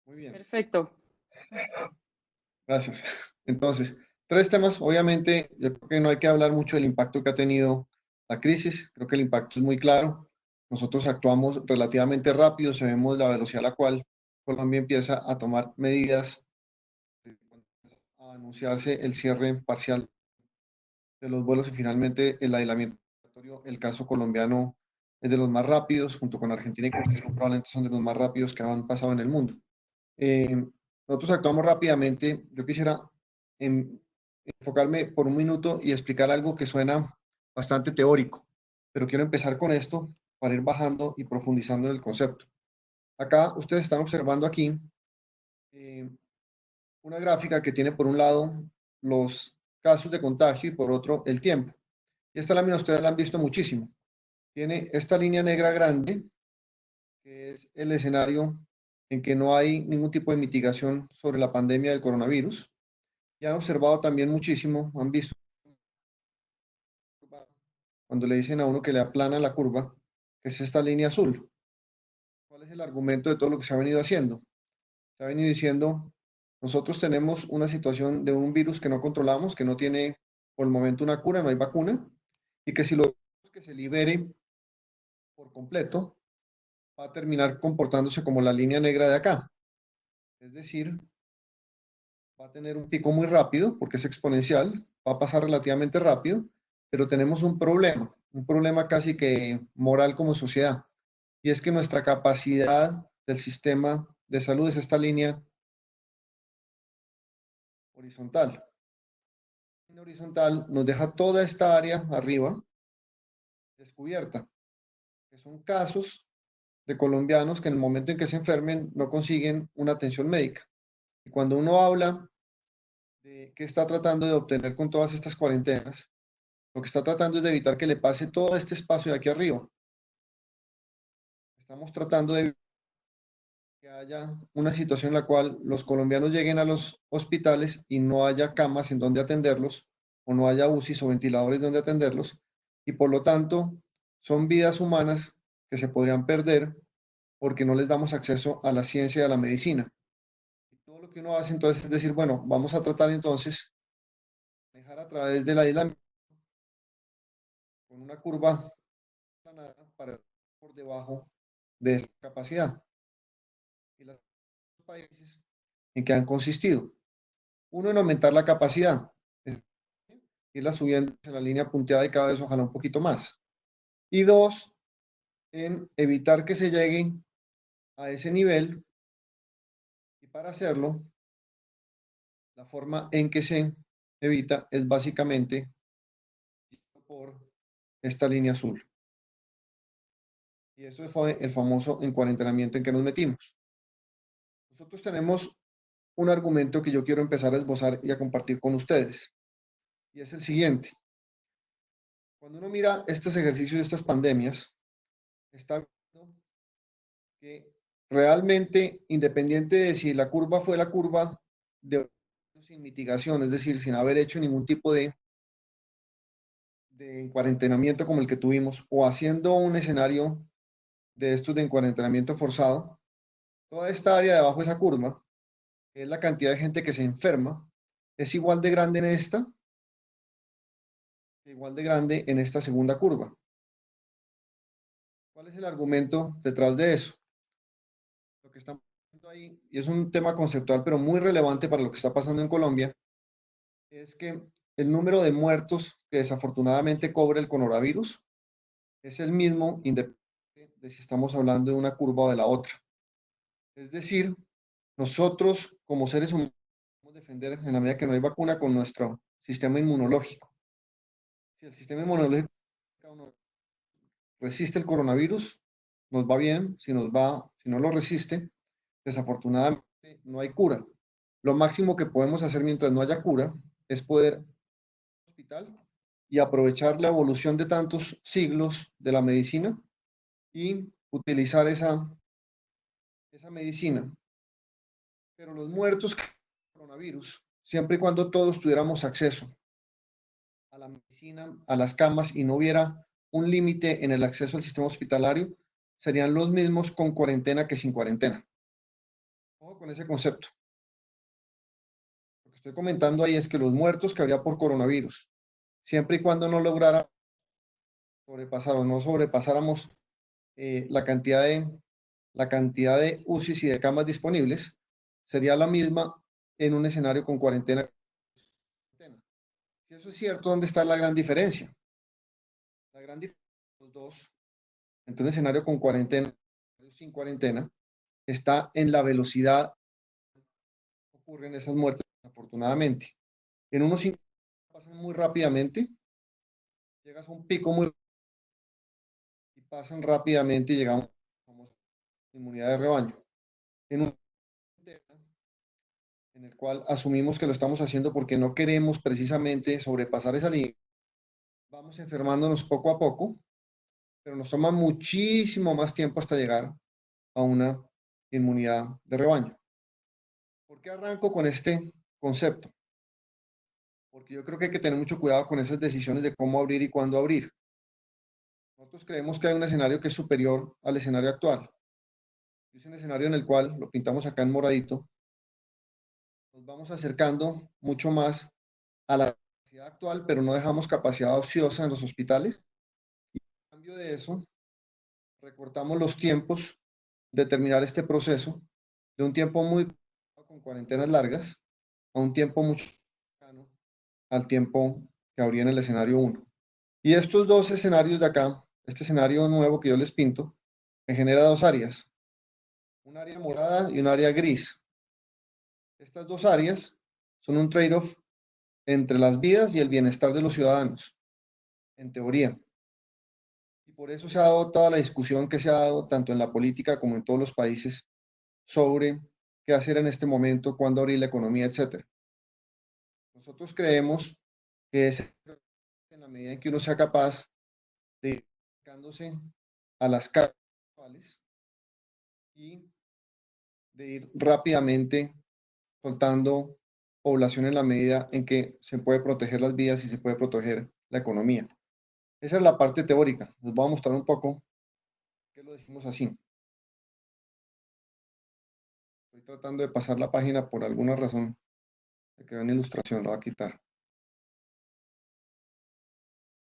Muy bien, Perfecto. gracias. Entonces, tres temas. Obviamente, yo creo que no hay que hablar mucho del impacto que ha tenido la crisis. Creo que el impacto es muy claro. Nosotros actuamos relativamente rápido, sabemos la velocidad a la cual Colombia empieza a tomar medidas, a anunciarse el cierre parcial de los vuelos y finalmente el aislamiento obligatorio. El caso colombiano es de los más rápidos, junto con Argentina y Costa Rica, probablemente son de los más rápidos que han pasado en el mundo. Eh, Nosotros actuamos rápidamente. Yo quisiera en- enfocarme por un minuto y explicar algo que suena bastante teórico, pero quiero empezar con esto para ir bajando y profundizando en el concepto. Acá ustedes están observando aquí eh, una gráfica que tiene por un lado los casos de contagio y por otro el tiempo. Y esta lámina ustedes la han visto muchísimo. Tiene esta línea negra grande, que es el escenario en que no hay ningún tipo de mitigación sobre la pandemia del coronavirus. Y han observado también muchísimo, han visto cuando le dicen a uno que le aplana la curva, que es esta línea azul. ¿Cuál es el argumento de todo lo que se ha venido haciendo? Se ha venido diciendo, nosotros tenemos una situación de un virus que no controlamos, que no tiene por el momento una cura, no hay vacuna, y que si lo que se libere por completo, va a terminar comportándose como la línea negra de acá. Es decir, va a tener un pico muy rápido porque es exponencial, va a pasar relativamente rápido, pero tenemos un problema casi que moral como sociedad, y es que nuestra capacidad del sistema de salud es esta línea horizontal. La línea horizontal nos deja toda esta área arriba descubierta, que son casos de colombianos que en el momento en que se enfermen no consiguen una atención médica. Y cuando uno habla de qué está tratando de obtener con todas estas cuarentenas, lo que está tratando es de evitar que le pase todo este espacio de aquí arriba. Estamos tratando de que haya una situación en la cual los colombianos lleguen a los hospitales y no haya camas en donde atenderlos, o no haya UCIs o ventiladores donde atenderlos, y por lo tanto son vidas humanas que se podrían perder porque no les damos acceso a la ciencia y a la medicina. Y todo lo que uno hace entonces es decir, bueno, vamos a tratar entonces de dejar a través de la isla con una curva planada para por debajo de esa capacidad. Y los países en que han consistido. Uno, en aumentar la capacidad, irla subiendo en la línea punteada y cada vez ojalá un poquito más. Y dos, en evitar que se llegue a ese nivel y para hacerlo, la forma en que se evita es básicamente por esta línea azul. Y eso fue el famoso encuarentenamiento en que nos metimos. Nosotros tenemos un argumento que yo quiero empezar a esbozar y a compartir con ustedes. Y es el siguiente. Cuando uno mira estos ejercicios, estas pandemias, está viendo que realmente, independiente de si la curva fue la curva de sin mitigación, es decir, sin haber hecho ningún tipo de cuarentenamiento como el que tuvimos, o haciendo un escenario de estos de cuarentenamiento forzado, toda esta área de abajo de esa curva, que es la cantidad de gente que se enferma, es igual de grande en esta, igual de grande en esta segunda curva. ¿Cuál es el argumento detrás de eso? Lo que estamos viendo ahí, y es un tema conceptual, pero muy relevante para lo que está pasando en Colombia, es que el número de muertos que desafortunadamente cobra el coronavirus es el mismo independiente de si estamos hablando de una curva o de la otra. Es decir, nosotros como seres humanos podemos defender en la medida que no hay vacuna con nuestro sistema inmunológico. Si el sistema inmunológico resiste el coronavirus, nos va bien. Si no lo resiste, desafortunadamente no hay cura. Lo máximo que podemos hacer mientras no haya cura es poder ir al hospital y aprovechar la evolución de tantos siglos de la medicina y utilizar esa medicina. Pero los muertos con coronavirus, siempre y cuando todos tuviéramos acceso a la medicina, a las camas y no hubiera un límite en el acceso al sistema hospitalario, serían los mismos con cuarentena que sin cuarentena. Ojo con ese concepto. Lo que estoy comentando ahí es que los muertos que habría por coronavirus, siempre y cuando no lograra sobrepasar o no sobrepasáramos la cantidad de UCIs y de camas disponibles, sería la misma en un escenario con cuarentena. Si eso es cierto, ¿dónde está la gran diferencia? La gran diferencia de los dos, entre un escenario con cuarentena y sin cuarentena, está en la velocidad que ocurren esas muertes, afortunadamente. En unos 5 pasan muy rápidamente, llegas a un pico muy y pasan rápidamente y llegamos a la inmunidad de rebaño. En un en el cual asumimos que lo estamos haciendo porque no queremos precisamente sobrepasar esa línea, vamos enfermándonos poco a poco, pero nos toma muchísimo más tiempo hasta llegar a una inmunidad de rebaño. ¿Por qué arranco con este concepto? Porque yo creo que hay que tener mucho cuidado con esas decisiones de cómo abrir y cuándo abrir. Nosotros creemos que hay un escenario que es superior al escenario actual. Es un escenario en el cual, lo pintamos acá en moradito, nos vamos acercando mucho más a la capacidad actual, pero no dejamos capacidad ociosa en los hospitales. A cambio de eso, recortamos los tiempos de terminar este proceso de un tiempo muy con cuarentenas largas a un tiempo mucho cercano al tiempo que habría en el escenario uno. Y estos dos escenarios de acá, este escenario nuevo que yo les pinto, me genera dos áreas, un área morada y un área gris. Estas dos áreas son un trade-off entre las vidas y el bienestar de los ciudadanos, en teoría. Y por eso se ha dado toda la discusión que se ha dado tanto en la política como en todos los países sobre qué hacer en este momento, cuándo abrir la economía, etcétera. Nosotros creemos que es en la medida en que uno sea capaz de ir acercándose a las causas y de ir rápidamente soltando población en la medida en que se puede proteger las vías y se puede proteger la economía. Esa es la parte teórica. Les voy a mostrar un poco qué lo decimos así. Estoy tratando de pasar la página por alguna razón. Me quedó en ilustración, lo voy a quitar.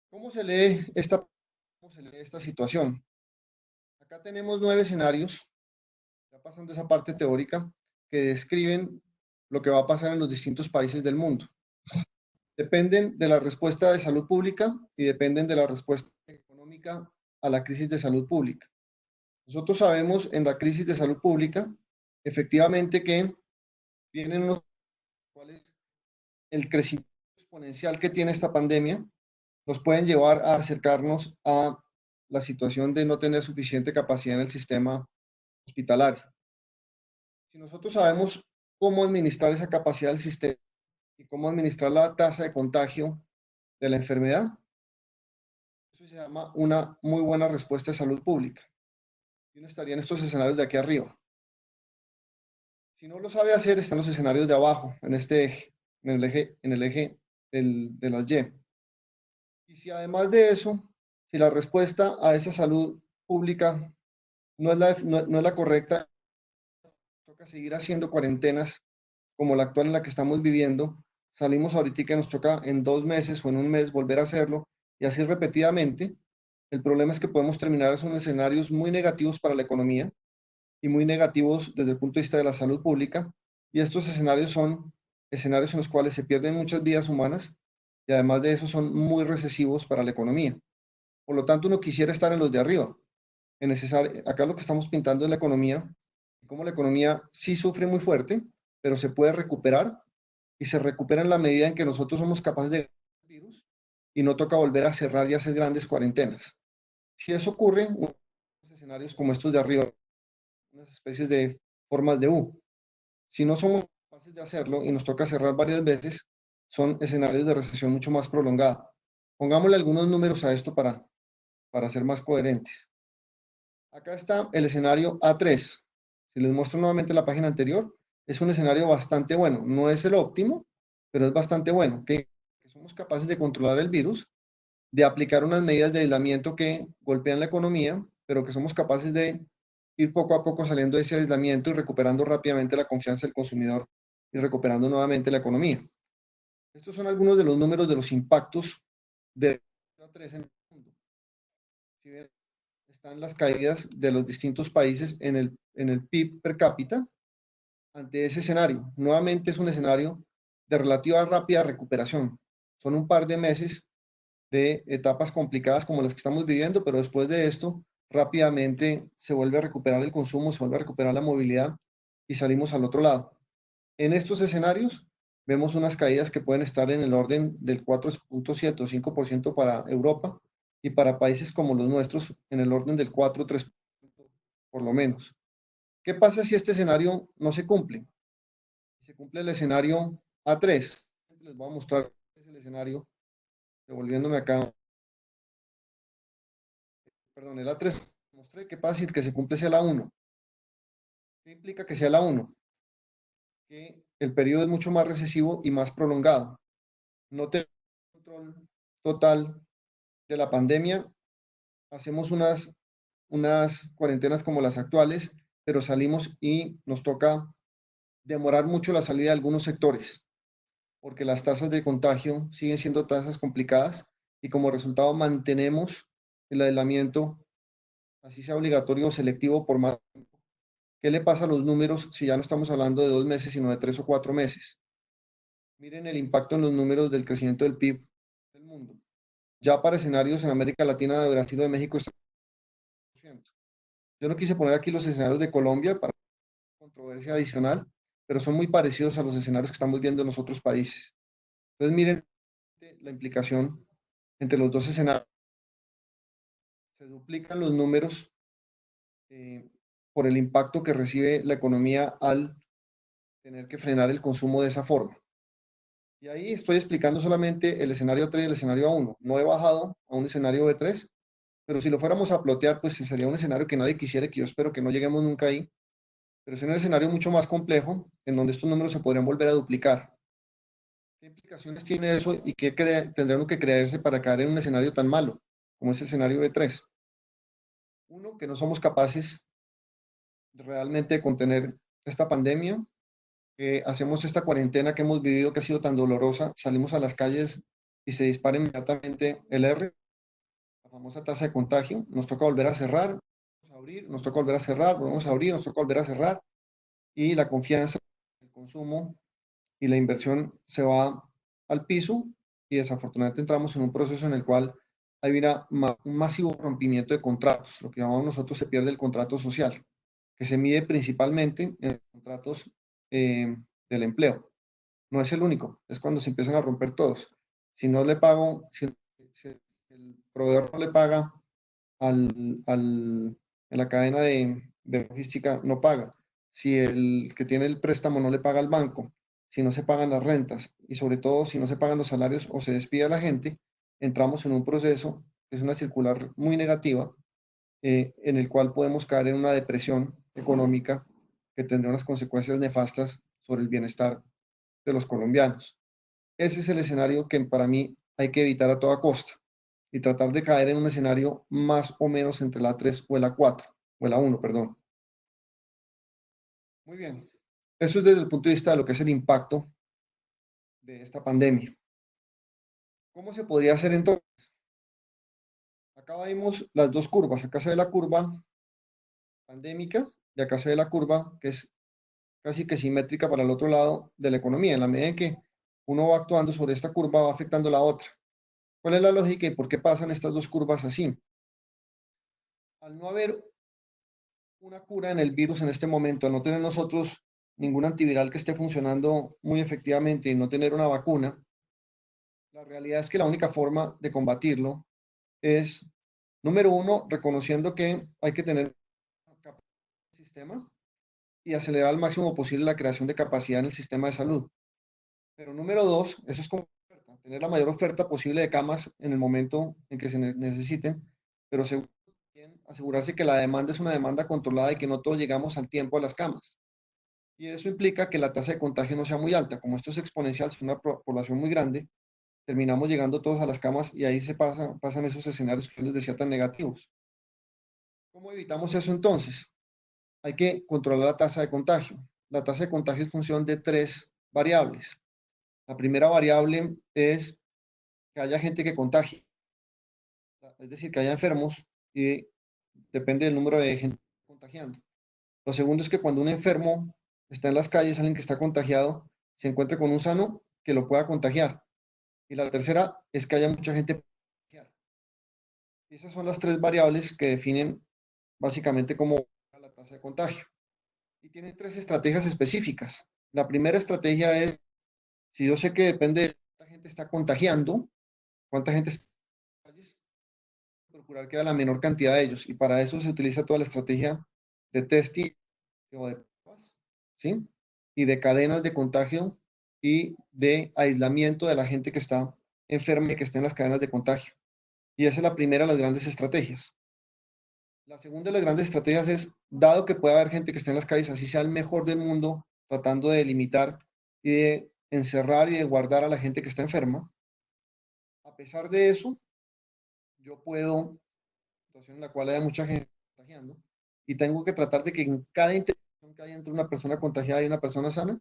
¿Cómo se lee esta situación? Acá tenemos 9 escenarios, ya pasando esa parte teórica, que describen lo que va a pasar en los distintos países del mundo. Dependen de la respuesta de salud pública y dependen de la respuesta económica a la crisis de salud pública. Nosotros sabemos en la crisis de salud pública, efectivamente, que vienen los cuales el crecimiento exponencial que tiene esta pandemia nos pueden llevar a acercarnos a la situación de no tener suficiente capacidad en el sistema hospitalario. Si nosotros sabemos cómo administrar esa capacidad del sistema y cómo administrar la tasa de contagio de la enfermedad, eso se llama una muy buena respuesta de salud pública. Y uno estaría en estos escenarios de aquí arriba. Si no lo sabe hacer, están los escenarios de abajo, en este eje, en el eje de las Y. Y si además de eso, si la respuesta a esa salud pública no es la correcta, toca seguir haciendo cuarentenas como la actual en la que estamos viviendo. Salimos ahorita que nos toca en 2 meses o en un mes volver a hacerlo y así repetidamente. El problema es que podemos terminar en escenarios muy negativos para la economía y muy negativos desde el punto de vista de la salud pública. Y estos escenarios son escenarios en los cuales se pierden muchas vidas humanas y además de eso son muy recesivos para la economía. Por lo tanto, uno quisiera estar en los de arriba. Acá lo que estamos pintando es la economía, cómo la economía sí sufre muy fuerte, pero se puede recuperar y se recupera en la medida en que nosotros somos capaces de virus y no toca volver a cerrar y hacer grandes cuarentenas. Si eso ocurre, unos escenarios como estos de arriba, unas especies de formas de U. Si no somos capaces de hacerlo y nos toca cerrar varias veces, son escenarios de recesión mucho más prolongada. Pongámosle algunos números a esto para ser más coherentes. Acá está el escenario A3. Si les muestro nuevamente la página anterior, es un escenario bastante bueno. No es el óptimo, pero es bastante bueno. Que somos capaces de controlar el virus, de aplicar unas medidas de aislamiento que golpean la economía, pero que somos capaces de ir poco a poco saliendo de ese aislamiento y recuperando rápidamente la confianza del consumidor y recuperando nuevamente la economía. Estos son algunos de los números de los impactos de la 3 en el mundo. Si ven, están las caídas de los distintos países en el PIB per cápita ante ese escenario. Nuevamente es un escenario de relativa rápida recuperación. Son un par de meses de etapas complicadas como las que estamos viviendo, pero después de esto rápidamente se vuelve a recuperar el consumo, se vuelve a recuperar la movilidad y salimos al otro lado. En estos escenarios vemos unas caídas que pueden estar en el orden del 4.7 o 5% para Europa y para países como los nuestros en el orden del 4 o 3% por lo menos. ¿Qué pasa si este escenario no se cumple? Si se cumple el escenario A3, les voy a mostrar el escenario, devolviéndome acá, perdón, el A3, mostré qué pasa si que se cumple sea la 1. ¿Qué implica que sea la 1? Que el periodo es mucho más recesivo y más prolongado. No tenemos control total de la pandemia, hacemos unas cuarentenas como las actuales, pero salimos y nos toca demorar mucho la salida de algunos sectores, porque las tasas de contagio siguen siendo tasas complicadas y como resultado mantenemos el aislamiento, así sea obligatorio o selectivo por más. ¿Qué le pasa a los números si ya no estamos hablando de 2 meses, sino de 3 o 4 meses? Miren el impacto en los números del crecimiento del PIB del mundo. Ya para escenarios en América Latina, de Brasil o de México, está 100%. Yo no quise poner aquí los escenarios de Colombia para controversia adicional, pero son muy parecidos a los escenarios que estamos viendo en los otros países. Entonces, miren la implicación entre los dos escenarios. Se duplican los números eh, por el impacto que recibe la economía al tener que frenar el consumo de esa forma. Y ahí estoy explicando solamente el escenario 3 y el escenario A1. No he bajado a un escenario B3, pero si lo fuéramos a plotear, pues sería un escenario que nadie quisiera, que yo espero que no lleguemos nunca ahí, pero es un escenario mucho más complejo en donde estos números se podrían volver a duplicar. ¿Qué implicaciones tiene eso y qué tendrán que creerse para caer en un escenario tan malo como es el escenario B3? Uno, que no somos capaces realmente de contener esta pandemia, que hacemos esta cuarentena que hemos vivido que ha sido tan dolorosa, salimos a las calles y se dispara inmediatamente el R, la famosa tasa de contagio, nos toca volver a cerrar, a abrir, nos toca volver a cerrar, volvemos a abrir, nos toca volver a cerrar y la confianza, el consumo y la inversión se va al piso y desafortunadamente entramos en un proceso en el cual hay un masivo rompimiento de contratos, lo que llamamos nosotros se pierde el contrato social, que se mide principalmente en los contratos del empleo. No es el único, es cuando se empiezan a romper todos. Si no le pago, si el proveedor no le paga en la cadena de logística, no paga. Si el que tiene el préstamo no le paga al banco, si no se pagan las rentas y sobre todo si no se pagan los salarios o se despide a la gente, entramos en un proceso que es una circular muy negativa en el cual podemos caer en una depresión económica que tendrá unas consecuencias nefastas sobre el bienestar de los colombianos. Ese es el escenario que para mí hay que evitar a toda costa y tratar de caer en un escenario más o menos entre la 3 o la 4 o la 1, perdón. Muy bien. Eso es desde el punto de vista de lo que es el impacto de esta pandemia. ¿Cómo se podría hacer entonces? Acá vemos las dos curvas. Acá se ve la curva pandémica y acá se ve la curva que es casi que simétrica para el otro lado de la economía. En la medida en que uno va actuando sobre esta curva, va afectando la otra. ¿Cuál es la lógica y por qué pasan estas dos curvas así? Al no haber una cura en el virus en este momento, al no tener nosotros ningún antiviral que esté funcionando muy efectivamente y no tener una vacuna, la realidad es que la única forma de combatirlo es, número uno, reconociendo que hay que tener capacidad del sistema y acelerar al máximo posible la creación de capacidad en el sistema de salud. Pero número dos, eso es como tener la mayor oferta posible de camas en el momento en que se necesiten, pero también asegurarse que la demanda es una demanda controlada y que no todos llegamos al tiempo a las camas. Y eso implica que la tasa de contagio no sea muy alta. Como esto es exponencial, es una población muy grande, terminamos llegando todos a las camas y ahí pasan esos escenarios que yo les decía tan negativos. ¿Cómo evitamos eso entonces? hay que controlar la tasa de contagio. La tasa de contagio es función de tres variables. La primera variable es que haya gente que contagie, es decir, que haya enfermos y depende del número de gente contagiando. Lo segundo es que cuando un enfermo está en las calles, alguien que está contagiado, se encuentre con un sano que lo pueda contagiar. Y la tercera es que haya mucha gente para contagiar. Esas son las tres variables que definen básicamente cómo va la tasa de contagio. Y tienen tres estrategias específicas. La primera estrategia es, si yo sé que depende de cuánta gente está contagiando, cuánta gente está en las calles, procurar que haya la menor cantidad de ellos. Y para eso se utiliza toda la estrategia de testing o de pruebas, ¿sí? Y de cadenas de contagio y de aislamiento de la gente que está enferma y que está en las cadenas de contagio. Y esa es la primera de las grandes estrategias. La segunda de las grandes estrategias es, dado que puede haber gente que esté en las calles, así sea el mejor del mundo, tratando de limitar y de encerrar y de guardar a la gente que está enferma, a pesar de eso, yo puedo, situación en la cual haya mucha gente contagiando, y tengo que tratar de que en cada interacción que haya entre una persona contagiada y una persona sana,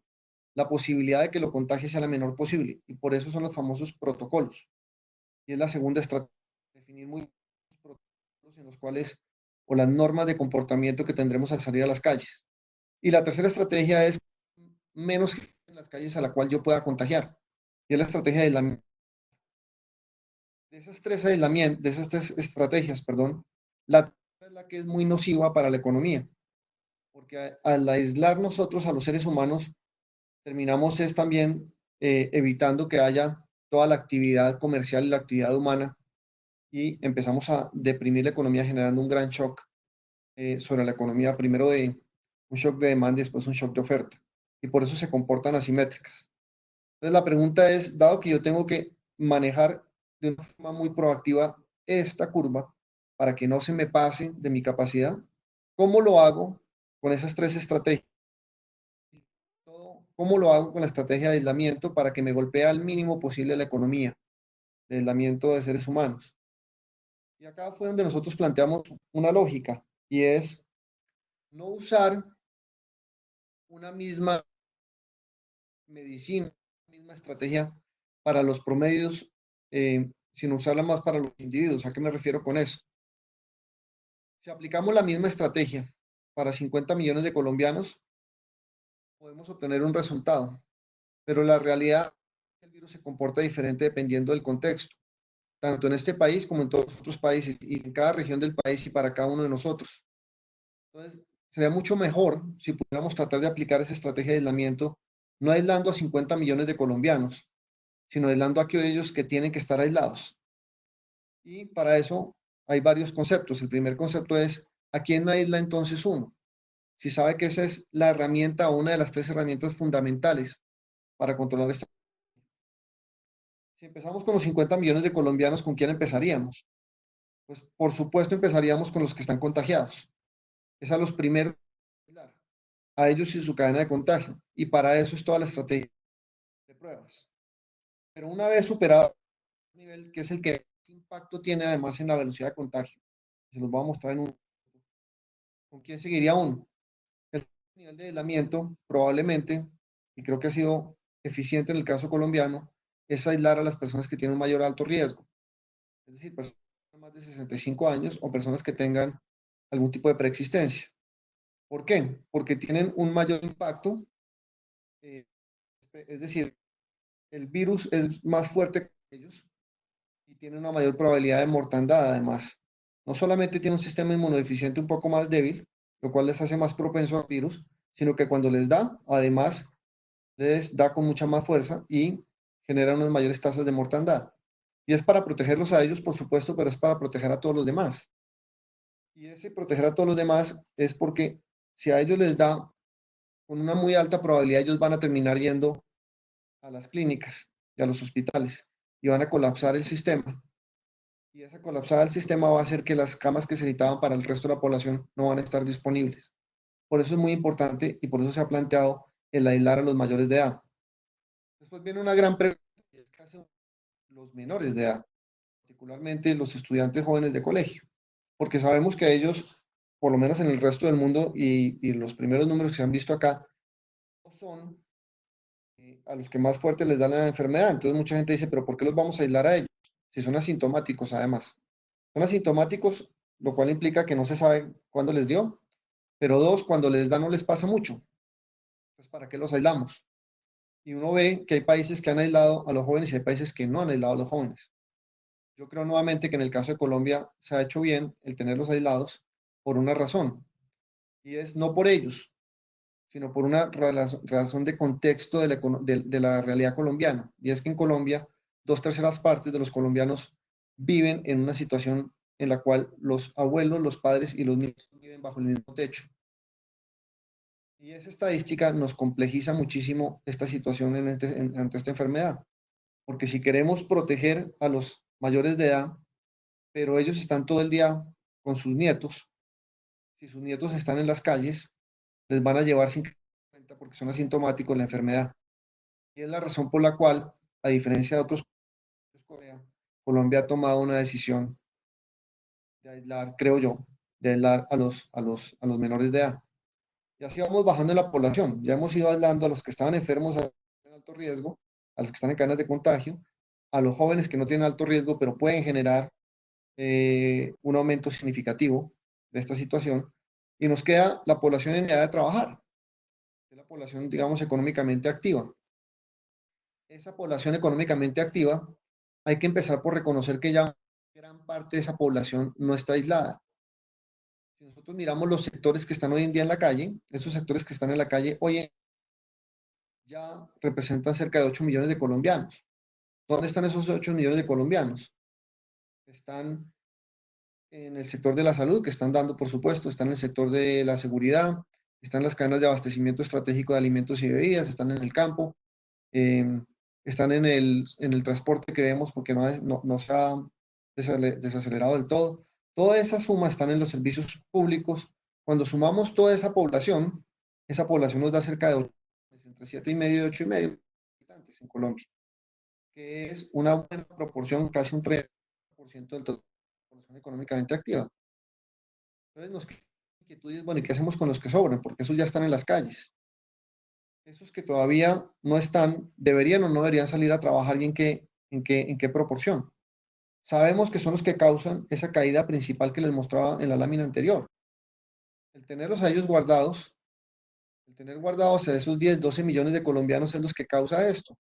la posibilidad de que lo contagie sea la menor posible. Y por eso son los famosos protocolos. Y es la segunda estrategia, definir muy bien los protocolos en los cuales, o las normas de comportamiento que tendremos al salir a las calles. Y la tercera estrategia es menos gente en las calles a la cual yo pueda contagiar. Y es la estrategia de aislamiento. De esas tres estrategias, perdón, la tercera es la que es muy nociva para la economía, porque al aislar nosotros a los seres humanos, terminamos es también evitando que haya toda la actividad comercial y la actividad humana y empezamos a deprimir la economía generando un gran shock sobre la economía, primero de un shock de demanda y después un shock de oferta. Y por eso se comportan asimétricas. Entonces la pregunta es, dado que yo tengo que manejar de una forma muy proactiva esta curva para que no se me pase de mi capacidad, ¿cómo lo hago con esas tres estrategias? ¿Cómo lo hago con la estrategia de aislamiento para que me golpee al mínimo posible la economía, de aislamiento de seres humanos? Y acá fue donde nosotros planteamos una lógica y es no usar una misma medicina, una misma estrategia para los promedios, sino usarla más para los individuos. ¿A qué me refiero con eso? Si aplicamos la misma estrategia para 50 millones de colombianos, podemos obtener un resultado, pero la realidad es que el virus se comporta diferente dependiendo del contexto, tanto en este país como en todos los otros países y en cada región del país y para cada uno de nosotros. Entonces, sería mucho mejor si pudiéramos tratar de aplicar esa estrategia de aislamiento, no aislando a 50 millones de colombianos, sino aislando a aquellos que tienen que estar aislados. Y para eso hay varios conceptos. El primer concepto es, ¿a quién aísla entonces uno? Si sabe que esa es la herramienta o una de las tres herramientas fundamentales para controlar esta. Si empezamos con los 50 millones de colombianos, ¿con quién empezaríamos? Pues por supuesto empezaríamos con los que están contagiados. Es a los primeros, a ellos y su cadena de contagio. Y para eso es toda la estrategia de pruebas. Pero una vez superado el nivel, que es el que más impacto tiene además en la velocidad de contagio, se los voy a mostrar en un. ¿Con quién seguiría uno? El nivel de aislamiento probablemente, y creo que ha sido eficiente en el caso colombiano, es aislar a las personas que tienen un mayor alto riesgo, es decir, personas de más de 65 años o personas que tengan algún tipo de preexistencia. ¿Por qué? Porque tienen un mayor impacto, eh, es decir, el virus es más fuerte que ellos y tiene una mayor probabilidad de mortandad además. No solamente tiene un sistema inmunodeficiente un poco más débil, lo cual les hace más propenso al virus, sino que cuando les da, además, les da con mucha más fuerza y genera unas mayores tasas de mortandad. Y es para protegerlos a ellos, por supuesto, pero es para proteger a todos los demás. Y ese proteger a todos los demás es porque si a ellos les da con una muy alta probabilidad, ellos van a terminar yendo a las clínicas y a los hospitales y van a colapsar el sistema. Y esa colapsada del sistema va a hacer que las camas que se necesitaban para el resto de la población no van a estar disponibles. Por eso es muy importante y por eso se ha planteado el aislar a los mayores de edad. Después viene una gran pregunta, que es qué hacen los menores de edad, particularmente los estudiantes jóvenes de colegio, porque sabemos que a ellos por lo menos en el resto del mundo y los primeros números que se han visto acá, no son a los que más fuerte les da la enfermedad. Entonces mucha gente dice, pero ¿por qué los vamos a aislar a ellos? Si son asintomáticos además. Son asintomáticos, lo cual implica que no se sabe cuándo les dio, pero dos, cuando les da no les pasa mucho. Entonces, ¿para qué los aislamos? Y uno ve que hay países que han aislado a los jóvenes y hay países que no han aislado a los jóvenes. Yo creo nuevamente que en el caso de Colombia se ha hecho bien el tenerlos aislados por una razón, y es no por ellos, sino por una razón de contexto de la realidad colombiana. Y es que en Colombia, dos terceras partes de los colombianos viven en una situación en la cual los abuelos, los padres y los niños viven bajo el mismo techo. Y esa estadística nos complejiza muchísimo esta situación ante esta enfermedad, porque si queremos proteger a los mayores de edad, pero ellos están todo el día con sus nietos, si sus nietos están en las calles, les van a llevar sin cuenta porque son asintomáticos la enfermedad. Y es la razón por la cual, a diferencia de otros países, Corea, Colombia ha tomado una decisión de aislar, creo yo, de aislar a los menores de edad. Y así vamos bajando en la población. Ya hemos ido aislando a los que estaban enfermos en alto riesgo, a los que están en cadenas de contagio, a los jóvenes que no tienen alto riesgo, pero pueden generar un aumento significativo de esta situación. Y nos queda la población en edad de trabajar, que es la población, digamos, económicamente activa. Esa población económicamente activa, hay que empezar por reconocer que ya gran parte de esa población no está aislada. Si nosotros miramos los sectores que están hoy en día en la calle, esos sectores que están en la calle hoy en ya representan cerca de 8 millones de colombianos. ¿Dónde están esos 8 millones de colombianos? Están en el sector de la salud, que están dando, por supuesto, están en el sector de la seguridad, están en las cadenas de abastecimiento estratégico de alimentos y bebidas, están en el campo, eh, están en el transporte que vemos porque no se ha desacelerado del todo. Toda esa suma están en los servicios públicos. Cuando sumamos toda esa población nos da cerca de 8, entre 7,5 y 8,5 habitantes en Colombia, que es una buena proporción, casi un 30% del total de la población económicamente activa. Entonces nos queda inquietud y es, bueno, ¿y qué hacemos con los que sobran? Porque esos ya están en las calles. Esos que todavía no están, ¿deberían o no deberían salir a trabajar y en qué proporción? Sabemos que son los que causan esa caída principal que les mostraba en la lámina anterior. El tenerlos a ellos guardados, el tener guardados a esos 10, 12 millones de colombianos es los que causa esto,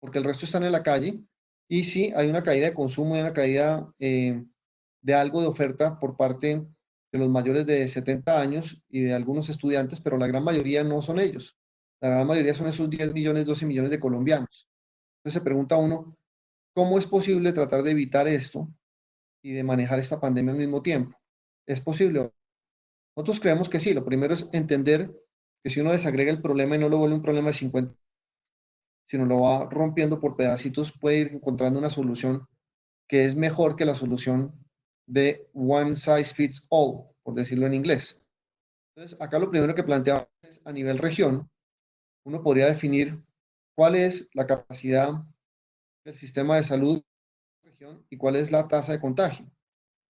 porque el resto están en la calle y sí hay una caída de consumo y una caída de algo de oferta por parte de los mayores de 70 años y de algunos estudiantes, pero la gran mayoría no son ellos. La gran mayoría son esos 10 millones, 12 millones de colombianos. Entonces se pregunta uno, ¿cómo es posible tratar de evitar esto y de manejar esta pandemia al mismo tiempo? ¿Es posible? Nosotros creemos que sí. Lo primero es entender que si uno desagrega el problema y no lo vuelve un problema de 50, sino lo va rompiendo por pedacitos, puede ir encontrando una solución que es mejor que la solución de one size fits all, por decirlo en inglés. Entonces, acá lo primero que planteamos es a nivel región, uno podría definir cuál es la capacidad del sistema de salud de la región y cuál es la tasa de contagio,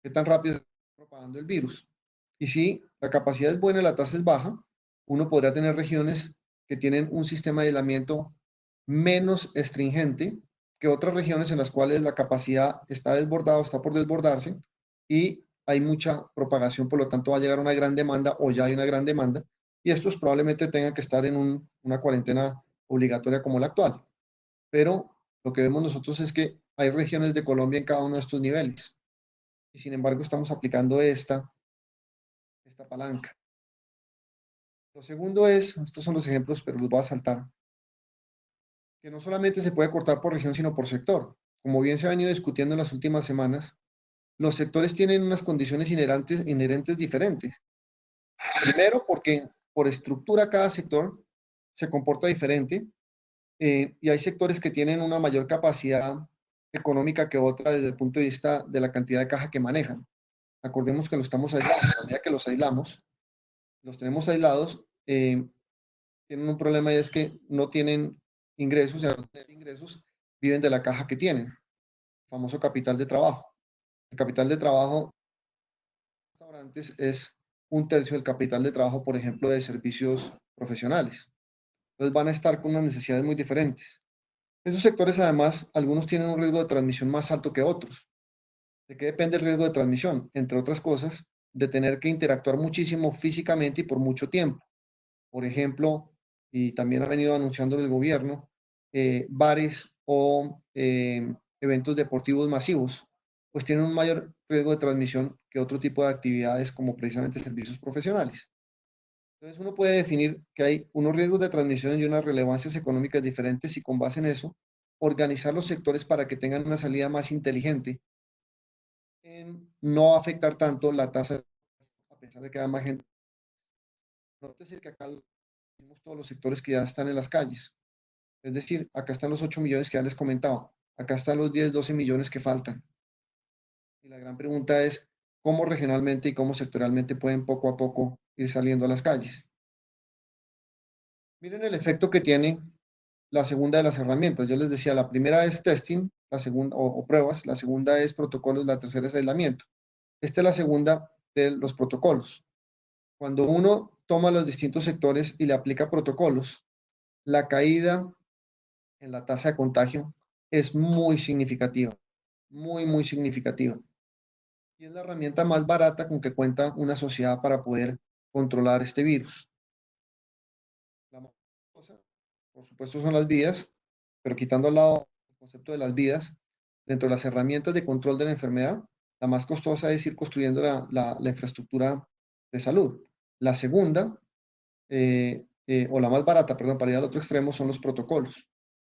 qué tan rápido está propagando el virus. Y si la capacidad es buena y la tasa es baja, uno podría tener regiones que tienen un sistema de aislamiento menos estringente que otras regiones en las cuales la capacidad está desbordada o está por desbordarse y hay mucha propagación, por lo tanto va a llegar una gran demanda o ya hay una gran demanda y estos probablemente tengan que estar en una cuarentena obligatoria como la actual. Pero lo que vemos nosotros es que hay regiones de Colombia en cada uno de estos niveles y sin embargo estamos aplicando esta palanca. Lo segundo es, estos son los ejemplos, pero los voy a saltar, que no solamente se puede cortar por región, sino por sector. Como bien se ha venido discutiendo en las últimas semanas, los sectores tienen unas condiciones inherentes diferentes. Primero, porque por estructura cada sector se comporta diferente y hay sectores que tienen una mayor capacidad económica que otra desde el punto de vista de la cantidad de caja que manejan. Acordemos que lo estamos aislando, a medida que los aislamos, los tenemos aislados, tienen un problema y es que no tienen ingresos, y al no tener ingresos viven de la caja que tienen, el famoso capital de trabajo. El capital de trabajo de los restaurantes es un tercio del capital de trabajo, por ejemplo, de servicios profesionales. Entonces van a estar con unas necesidades muy diferentes. Esos sectores, además, algunos tienen un riesgo de transmisión más alto que otros. ¿De qué depende el riesgo de transmisión? Entre otras cosas, de tener que interactuar muchísimo físicamente y por mucho tiempo. Por ejemplo, y también ha venido anunciando el gobierno, bares o eventos deportivos masivos, pues tienen un mayor riesgo de transmisión que otro tipo de actividades como precisamente servicios profesionales. Entonces uno puede definir que hay unos riesgos de transmisión y unas relevancias económicas diferentes y con base en eso, organizar los sectores para que tengan una salida más inteligente en no afectar tanto la tasa, a pesar de que haya más gente. Nótese que acá tenemos todos los sectores que ya están en las calles. Es decir, acá están los 8 millones que ya les comentaba. Acá están los 10, 12 millones que faltan. Y la gran pregunta es cómo regionalmente y cómo sectorialmente pueden poco a poco ir saliendo a las calles. Miren el efecto que tiene la segunda de las herramientas. Yo les decía, la primera es testing, la segunda, o pruebas, la segunda es protocolos, la tercera es aislamiento. Esta es la segunda de los protocolos. Cuando uno toma los distintos sectores y le aplica protocolos, la caída en la tasa de contagio es muy significativa, muy significativa. Y es la herramienta más barata con que cuenta una sociedad para poder controlar este virus. La más costosa, por supuesto, son las vidas, pero quitando al lado el concepto de las vidas, dentro de las herramientas de control de la enfermedad, la más costosa es ir construyendo la infraestructura de salud. La segunda, o la más barata, perdón, para ir al otro extremo, son los protocolos.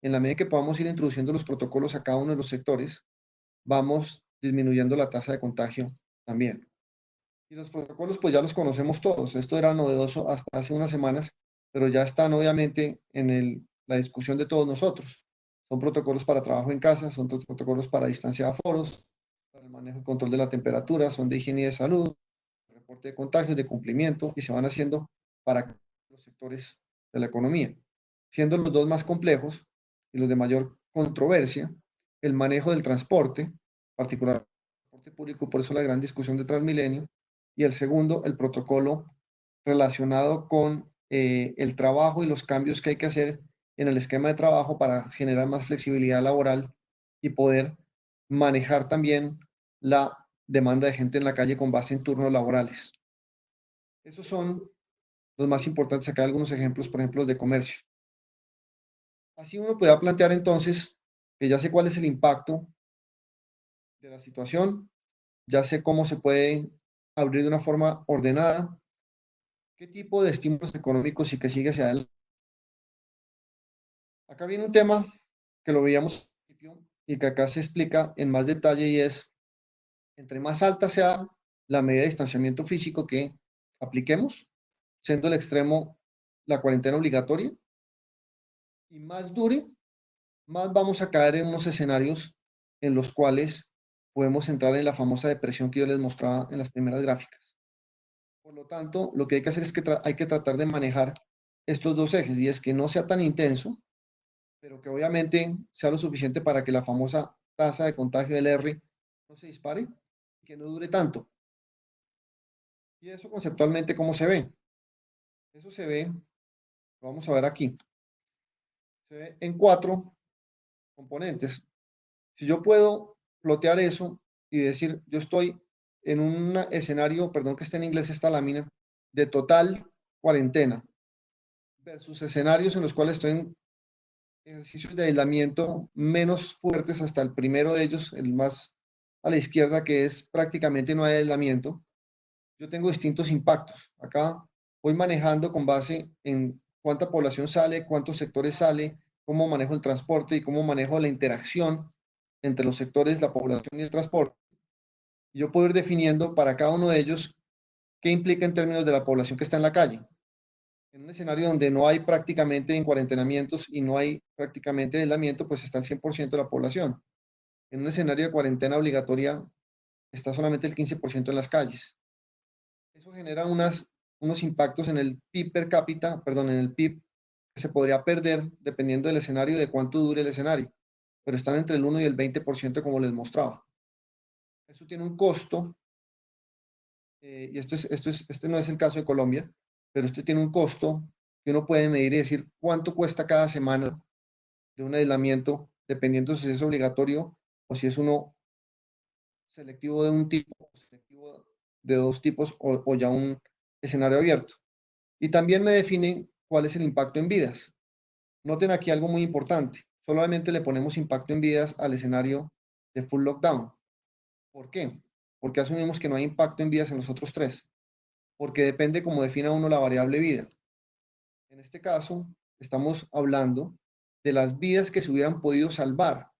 En la medida que podamos ir introduciendo los protocolos a cada uno de los sectores, vamos disminuyendo la tasa de contagio también. Y los protocolos, pues ya los conocemos todos. Esto era novedoso hasta hace unas semanas, pero ya están obviamente en la discusión de todos nosotros. Son protocolos para trabajo en casa, son protocolos para distancia de aforos, para el manejo y control de la temperatura, son de higiene y de salud, reporte de contagios, de cumplimiento, y se van haciendo para los sectores de la economía. Siendo los dos más complejos y los de mayor controversia, el manejo del transporte, particular transporte público, por eso la gran discusión de Transmilenio, y el segundo, el protocolo relacionado con el trabajo y los cambios que hay que hacer en el esquema de trabajo para generar más flexibilidad laboral y poder manejar también la demanda de gente en la calle con base en turnos laborales. Esos son los más importantes. Acá hay algunos ejemplos, por ejemplo, de comercio. Así uno puede plantear entonces que ya sé cuál es el impacto de la situación, ya sé cómo se puede abrir de una forma ordenada, qué tipo de estímulos económicos y que sigue hacia adelante. Acá viene un tema que lo veíamos al principio y que acá se explica en más detalle y es, entre más alta sea la medida de distanciamiento físico que apliquemos, siendo el extremo la cuarentena obligatoria, y más dure, más vamos a caer en unos escenarios en los cuales podemos entrar en la famosa depresión que yo les mostraba en las primeras gráficas. Por lo tanto, lo que hay que hacer es que hay que tratar de manejar estos dos ejes y es que no sea tan intenso, pero que obviamente sea lo suficiente para que la famosa tasa de contagio del R no se dispare y que no dure tanto. Y eso conceptualmente, ¿cómo se ve? Eso se ve, lo vamos a ver aquí, se ve en cuatro componentes. Si yo puedo plotear eso y decir, yo estoy en un escenario, perdón que esté en inglés esta lámina, de total cuarentena, versus escenarios en los cuales estoy en ejercicios de aislamiento menos fuertes hasta el primero de ellos, el más a la izquierda, que es prácticamente no hay aislamiento, yo tengo distintos impactos. Acá voy manejando con base en cuánta población sale, cuántos sectores sale, cómo manejo el transporte y cómo manejo la interacción entre los sectores, la población y el transporte. Yo puedo ir definiendo para cada uno de ellos qué implica en términos de la población que está en la calle. En un escenario donde no hay prácticamente en cuarentenamientos y no hay prácticamente aislamiento, pues está el 100% de la población. En un escenario de cuarentena obligatoria está solamente el 15% en las calles. Eso genera unos impactos en el PIB per cápita, perdón, en el PIB que se podría perder dependiendo del escenario, de cuánto dure el escenario, pero están entre el 1 y el 20% como les mostraba. Eso tiene un costo y este no es el caso de Colombia, pero este tiene un costo que uno puede medir y decir cuánto cuesta cada semana de un aislamiento, dependiendo si es obligatorio o si es uno selectivo de un tipo, selectivo de dos tipos o ya un escenario abierto. Y también me define cuál es el impacto en vidas. Noten aquí algo muy importante. Solamente le ponemos impacto en vidas al escenario de full lockdown. ¿Por qué? Porque asumimos que no hay impacto en vidas en los otros tres. Porque depende cómo defina uno la variable vida. En este caso, estamos hablando de las vidas que se hubieran podido salvar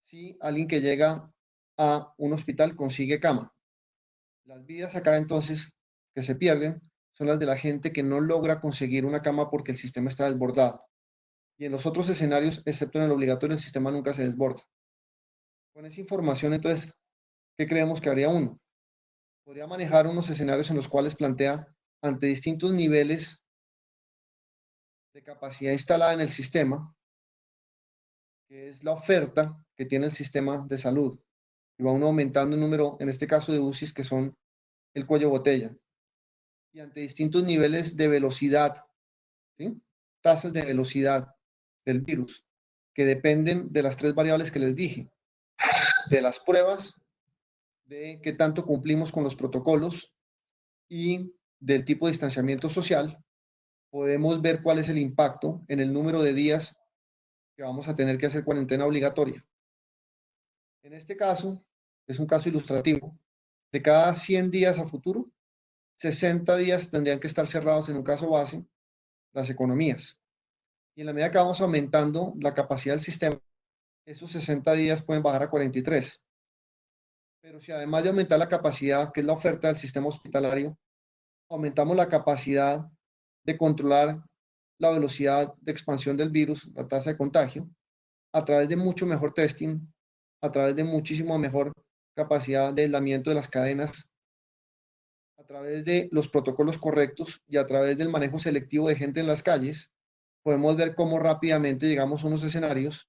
si alguien que llega a un hospital consigue cama. Las vidas acá entonces que se pierden son las de la gente que no logra conseguir una cama porque el sistema está desbordado. Y en los otros escenarios, excepto en el obligatorio, el sistema nunca se desborda. Con esa información, entonces, ¿qué creemos que haría uno? Podría manejar unos escenarios en los cuales plantea ante distintos niveles de capacidad instalada en el sistema, que es la oferta que tiene el sistema de salud. Y va uno aumentando el número, en este caso de UCIs, que son el cuello de botella. Y ante distintos niveles de velocidad, ¿sí? Tasas de velocidad del virus, que dependen de las tres variables que les dije, de las pruebas, de qué tanto cumplimos con los protocolos y del tipo de distanciamiento social, podemos ver cuál es el impacto en el número de días que vamos a tener que hacer cuarentena obligatoria. En este caso, es un caso ilustrativo, de cada 100 días a futuro, 60 días tendrían que estar cerrados en un caso base las economías. Y en la medida que vamos aumentando la capacidad del sistema, esos 60 días pueden bajar a 43. Pero si además de aumentar la capacidad, que es la oferta del sistema hospitalario, aumentamos la capacidad de controlar la velocidad de expansión del virus, la tasa de contagio, a través de mucho mejor testing, a través de muchísimo mejor capacidad de aislamiento de las cadenas, a través de los protocolos correctos y a través del manejo selectivo de gente en las calles, podemos ver cómo rápidamente llegamos a unos escenarios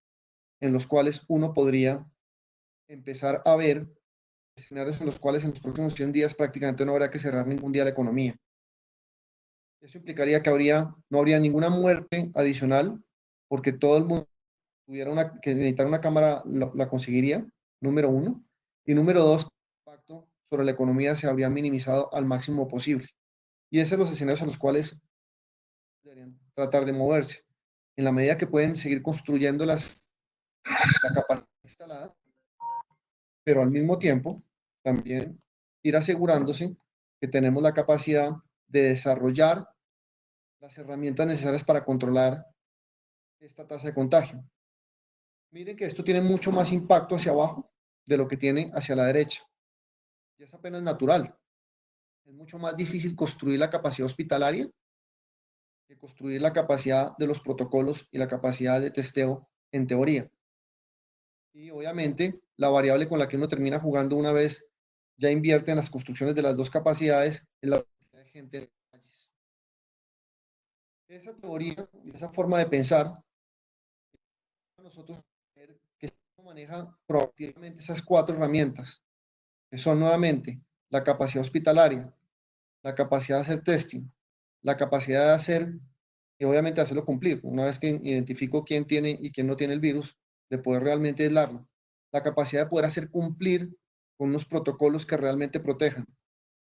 en los cuales uno podría empezar a ver escenarios en los cuales en los próximos 100 días prácticamente no habrá que cerrar ningún día la economía. Eso implicaría que no habría ninguna muerte adicional, porque todo el mundo que necesitara una cámara la conseguiría, número uno. Y número dos, el impacto sobre la economía se habría minimizado al máximo posible. Y esos son los escenarios a los cuales deberían tratar de moverse. En la medida que pueden seguir construyendo la capacidad instalada, pero al mismo tiempo también ir asegurándose que tenemos la capacidad de desarrollar las herramientas necesarias para controlar esta tasa de contagio. Miren que esto tiene mucho más impacto hacia abajo de lo que tiene hacia la derecha. Y es apenas natural. Es mucho más difícil construir la capacidad hospitalaria que construir la capacidad de los protocolos y la capacidad de testeo en teoría. Y obviamente la variable con la que uno termina jugando una vez ya invierte en las construcciones de las dos capacidades es la cantidad de gente en las calles. Esa teoría y esa forma de pensar, nosotros ver que se maneja proactivamente esas cuatro herramientas, que son nuevamente la capacidad hospitalaria, la capacidad de hacer testing, la capacidad de hacer y obviamente hacerlo cumplir. Una vez que identifico quién tiene y quién no tiene el virus, de poder realmente aislarlo. La capacidad de poder hacer cumplir con unos protocolos que realmente protejan.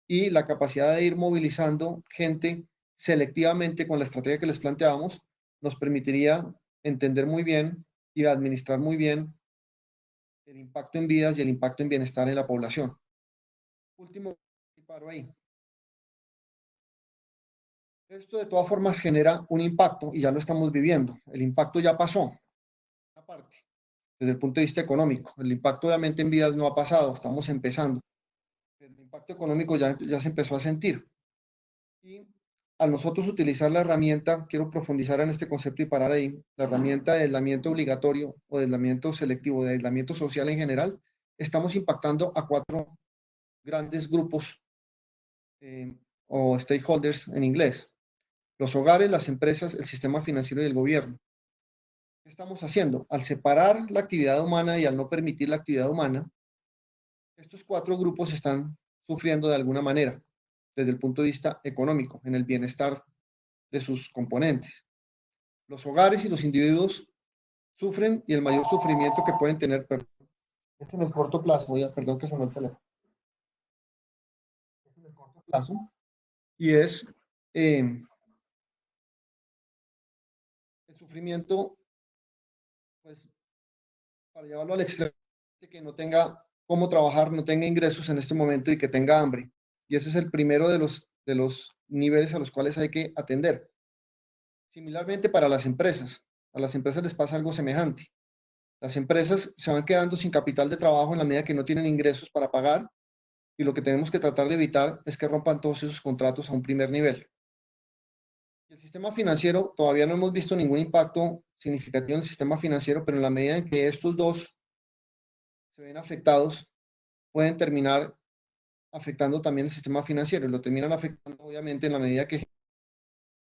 Y la capacidad de ir movilizando gente selectivamente con la estrategia que les planteábamos, nos permitiría entender muy bien y administrar muy bien el impacto en vidas y el impacto en bienestar en la población. Último, y paro ahí. Esto de todas formas genera un impacto y ya lo estamos viviendo. El impacto ya pasó, aparte, desde el punto de vista económico. El impacto obviamente en vidas no ha pasado, estamos empezando. Pero el impacto económico ya se empezó a sentir. Y al nosotros utilizar la herramienta, quiero profundizar en este concepto y parar ahí, la herramienta de aislamiento obligatorio o de aislamiento selectivo, de aislamiento social en general, estamos impactando a cuatro grandes grupos o stakeholders en inglés. Los hogares, las empresas, el sistema financiero y el gobierno. ¿Qué estamos haciendo? Al separar la actividad humana y al no permitir la actividad humana, estos cuatro grupos están sufriendo de alguna manera desde el punto de vista económico, en el bienestar de sus componentes. Los hogares y los individuos sufren y el mayor sufrimiento que pueden tener, perdón, es en el corto plazo, perdón que sonó el teléfono, es en el corto plazo, y es el sufrimiento, pues, para llevarlo al extremo, de que no tenga cómo trabajar, no tenga ingresos en este momento y que tenga hambre. Y ese es el primero de los niveles a los cuales hay que atender. Similarmente para las empresas. A las empresas les pasa algo semejante. Las empresas se van quedando sin capital de trabajo en la medida que no tienen ingresos para pagar y lo que tenemos que tratar de evitar es que rompan todos esos contratos a un primer nivel. El sistema financiero, todavía no hemos visto ningún impacto significativo en el sistema financiero, pero en la medida en que estos dos se ven afectados, pueden terminar afectando también el sistema financiero. Y lo terminan afectando, obviamente, en la medida que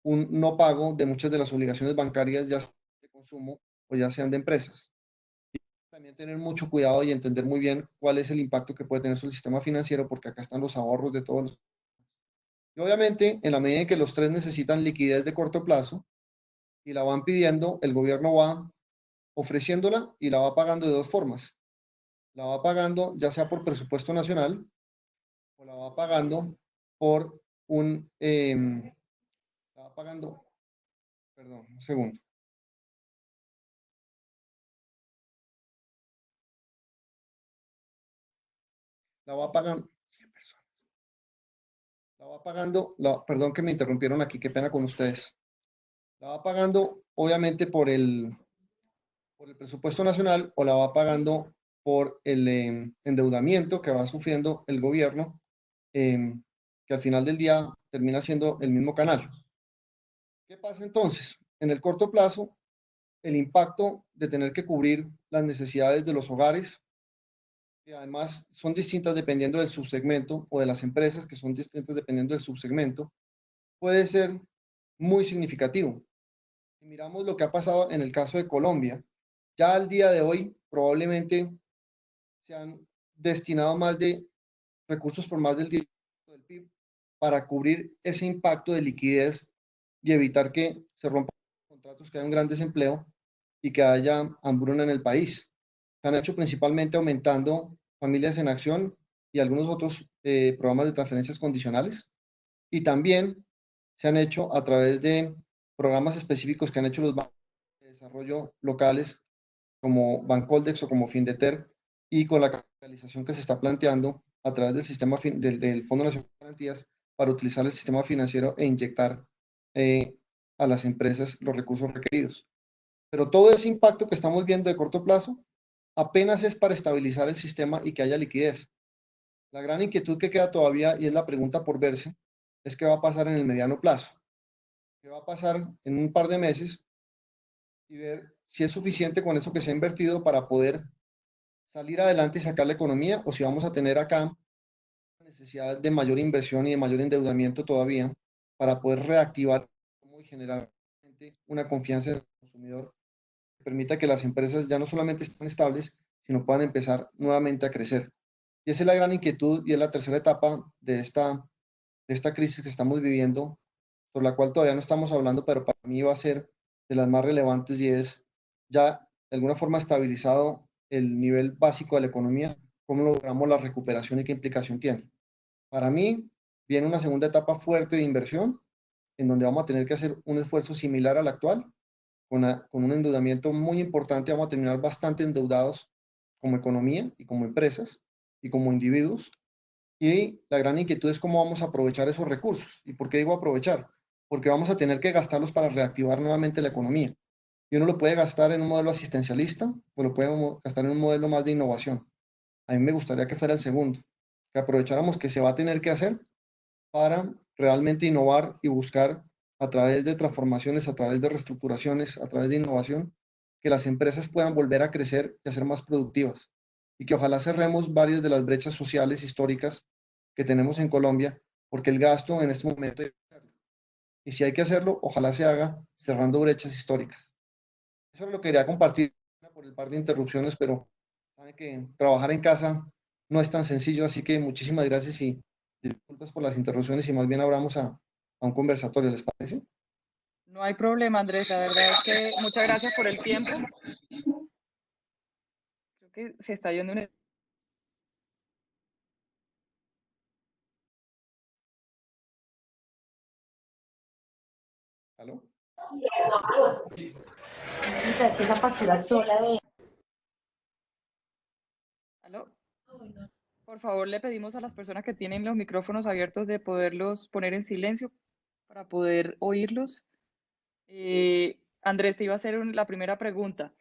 un no pago de muchas de las obligaciones bancarias, ya sea de consumo o ya sean de empresas. Y también tener mucho cuidado y entender muy bien cuál es el impacto que puede tener sobre el sistema financiero, porque acá están los ahorros de todos los. Y obviamente, en la medida en que los tres necesitan liquidez de corto plazo y la van pidiendo, el gobierno va ofreciéndola y la va pagando de dos formas. La va pagando ya sea por presupuesto nacional o la va pagando por la va pagando, perdón, un segundo. La va pagando, perdón que me interrumpieron aquí, qué pena con ustedes. La va pagando obviamente por el presupuesto nacional o la va pagando por el endeudamiento que va sufriendo el gobierno, eh, que al final del día termina siendo el mismo canal. ¿Qué pasa entonces? En el corto plazo, el impacto de tener que cubrir las necesidades de los hogares, que además son distintas dependiendo del subsegmento, o de las empresas, que son distintas dependiendo del subsegmento, puede ser muy significativo. Si miramos lo que ha pasado en el caso de Colombia, ya al día de hoy probablemente se han destinado más de recursos por más del 10% del PIB para cubrir ese impacto de liquidez y evitar que se rompan contratos, que haya un gran desempleo y que haya hambruna en el país. Se han hecho principalmente aumentando familias en acción y algunos otros programas de transferencias condicionales, y también se han hecho a través de programas específicos que han hecho los bancos de desarrollo locales como Bancoldex o como Findeter, y con la capitalización que se está planteando a través del sistema del Fondo Nacional de Garantías para utilizar el sistema financiero e inyectar eh, a las empresas los recursos requeridos. Pero todo ese impacto que estamos viendo de corto plazo apenas es para estabilizar el sistema y que haya liquidez. La gran inquietud que queda todavía, y es la pregunta por verse, es qué va a pasar en el mediano plazo. ¿Qué va a pasar en un par de meses? Y ver si es suficiente con eso que se ha invertido para poder salir adelante y sacar la economía, o si vamos a tener acá necesidad de mayor inversión y de mayor endeudamiento todavía para poder reactivar y generar una confianza en el consumidor que permita que las empresas ya no solamente estén estables, sino puedan empezar nuevamente a crecer. Y esa es la gran inquietud y es la tercera etapa de esta crisis que estamos viviendo, por la cual todavía no estamos hablando, pero para mí va a ser de las más relevantes, y es ya de alguna forma estabilizado el nivel básico de la economía, cómo logramos la recuperación y qué implicación tiene. Para mí viene una segunda etapa fuerte de inversión, en donde vamos a tener que hacer un esfuerzo similar al actual, con un endeudamiento muy importante. Vamos a terminar bastante endeudados como economía y como empresas y como individuos, y la gran inquietud es cómo vamos a aprovechar esos recursos. ¿Y por qué digo aprovechar? Porque vamos a tener que gastarlos para reactivar nuevamente la economía. Y uno lo puede gastar en un modelo asistencialista o lo puede gastar en un modelo más de innovación. A mí me gustaría que fuera el segundo, que aprovecháramos que se va a tener que hacer para realmente innovar y buscar a través de transformaciones, a través de reestructuraciones, a través de innovación, que las empresas puedan volver a crecer y a ser más productivas. Y que ojalá cerremos varias de las brechas sociales históricas que tenemos en Colombia, porque el gasto en este momento hay que hacerlo. Y si hay que hacerlo, ojalá se haga cerrando brechas históricas. Eso es lo que quería compartir por el par de interrupciones, pero saben que trabajar en casa no es tan sencillo, así que muchísimas gracias y disculpas por las interrupciones y más bien abramos a un conversatorio, ¿les parece? No hay problema, Andrés. La verdad es que muchas gracias por el tiempo. Creo que se está yendo un... ¿Aló? Necesita, es que esa factura sola de... ¿Aló? Por favor, le pedimos a las personas que tienen los micrófonos abiertos de poderlos poner en silencio para poder oírlos. Andrés, te iba a hacer la primera pregunta.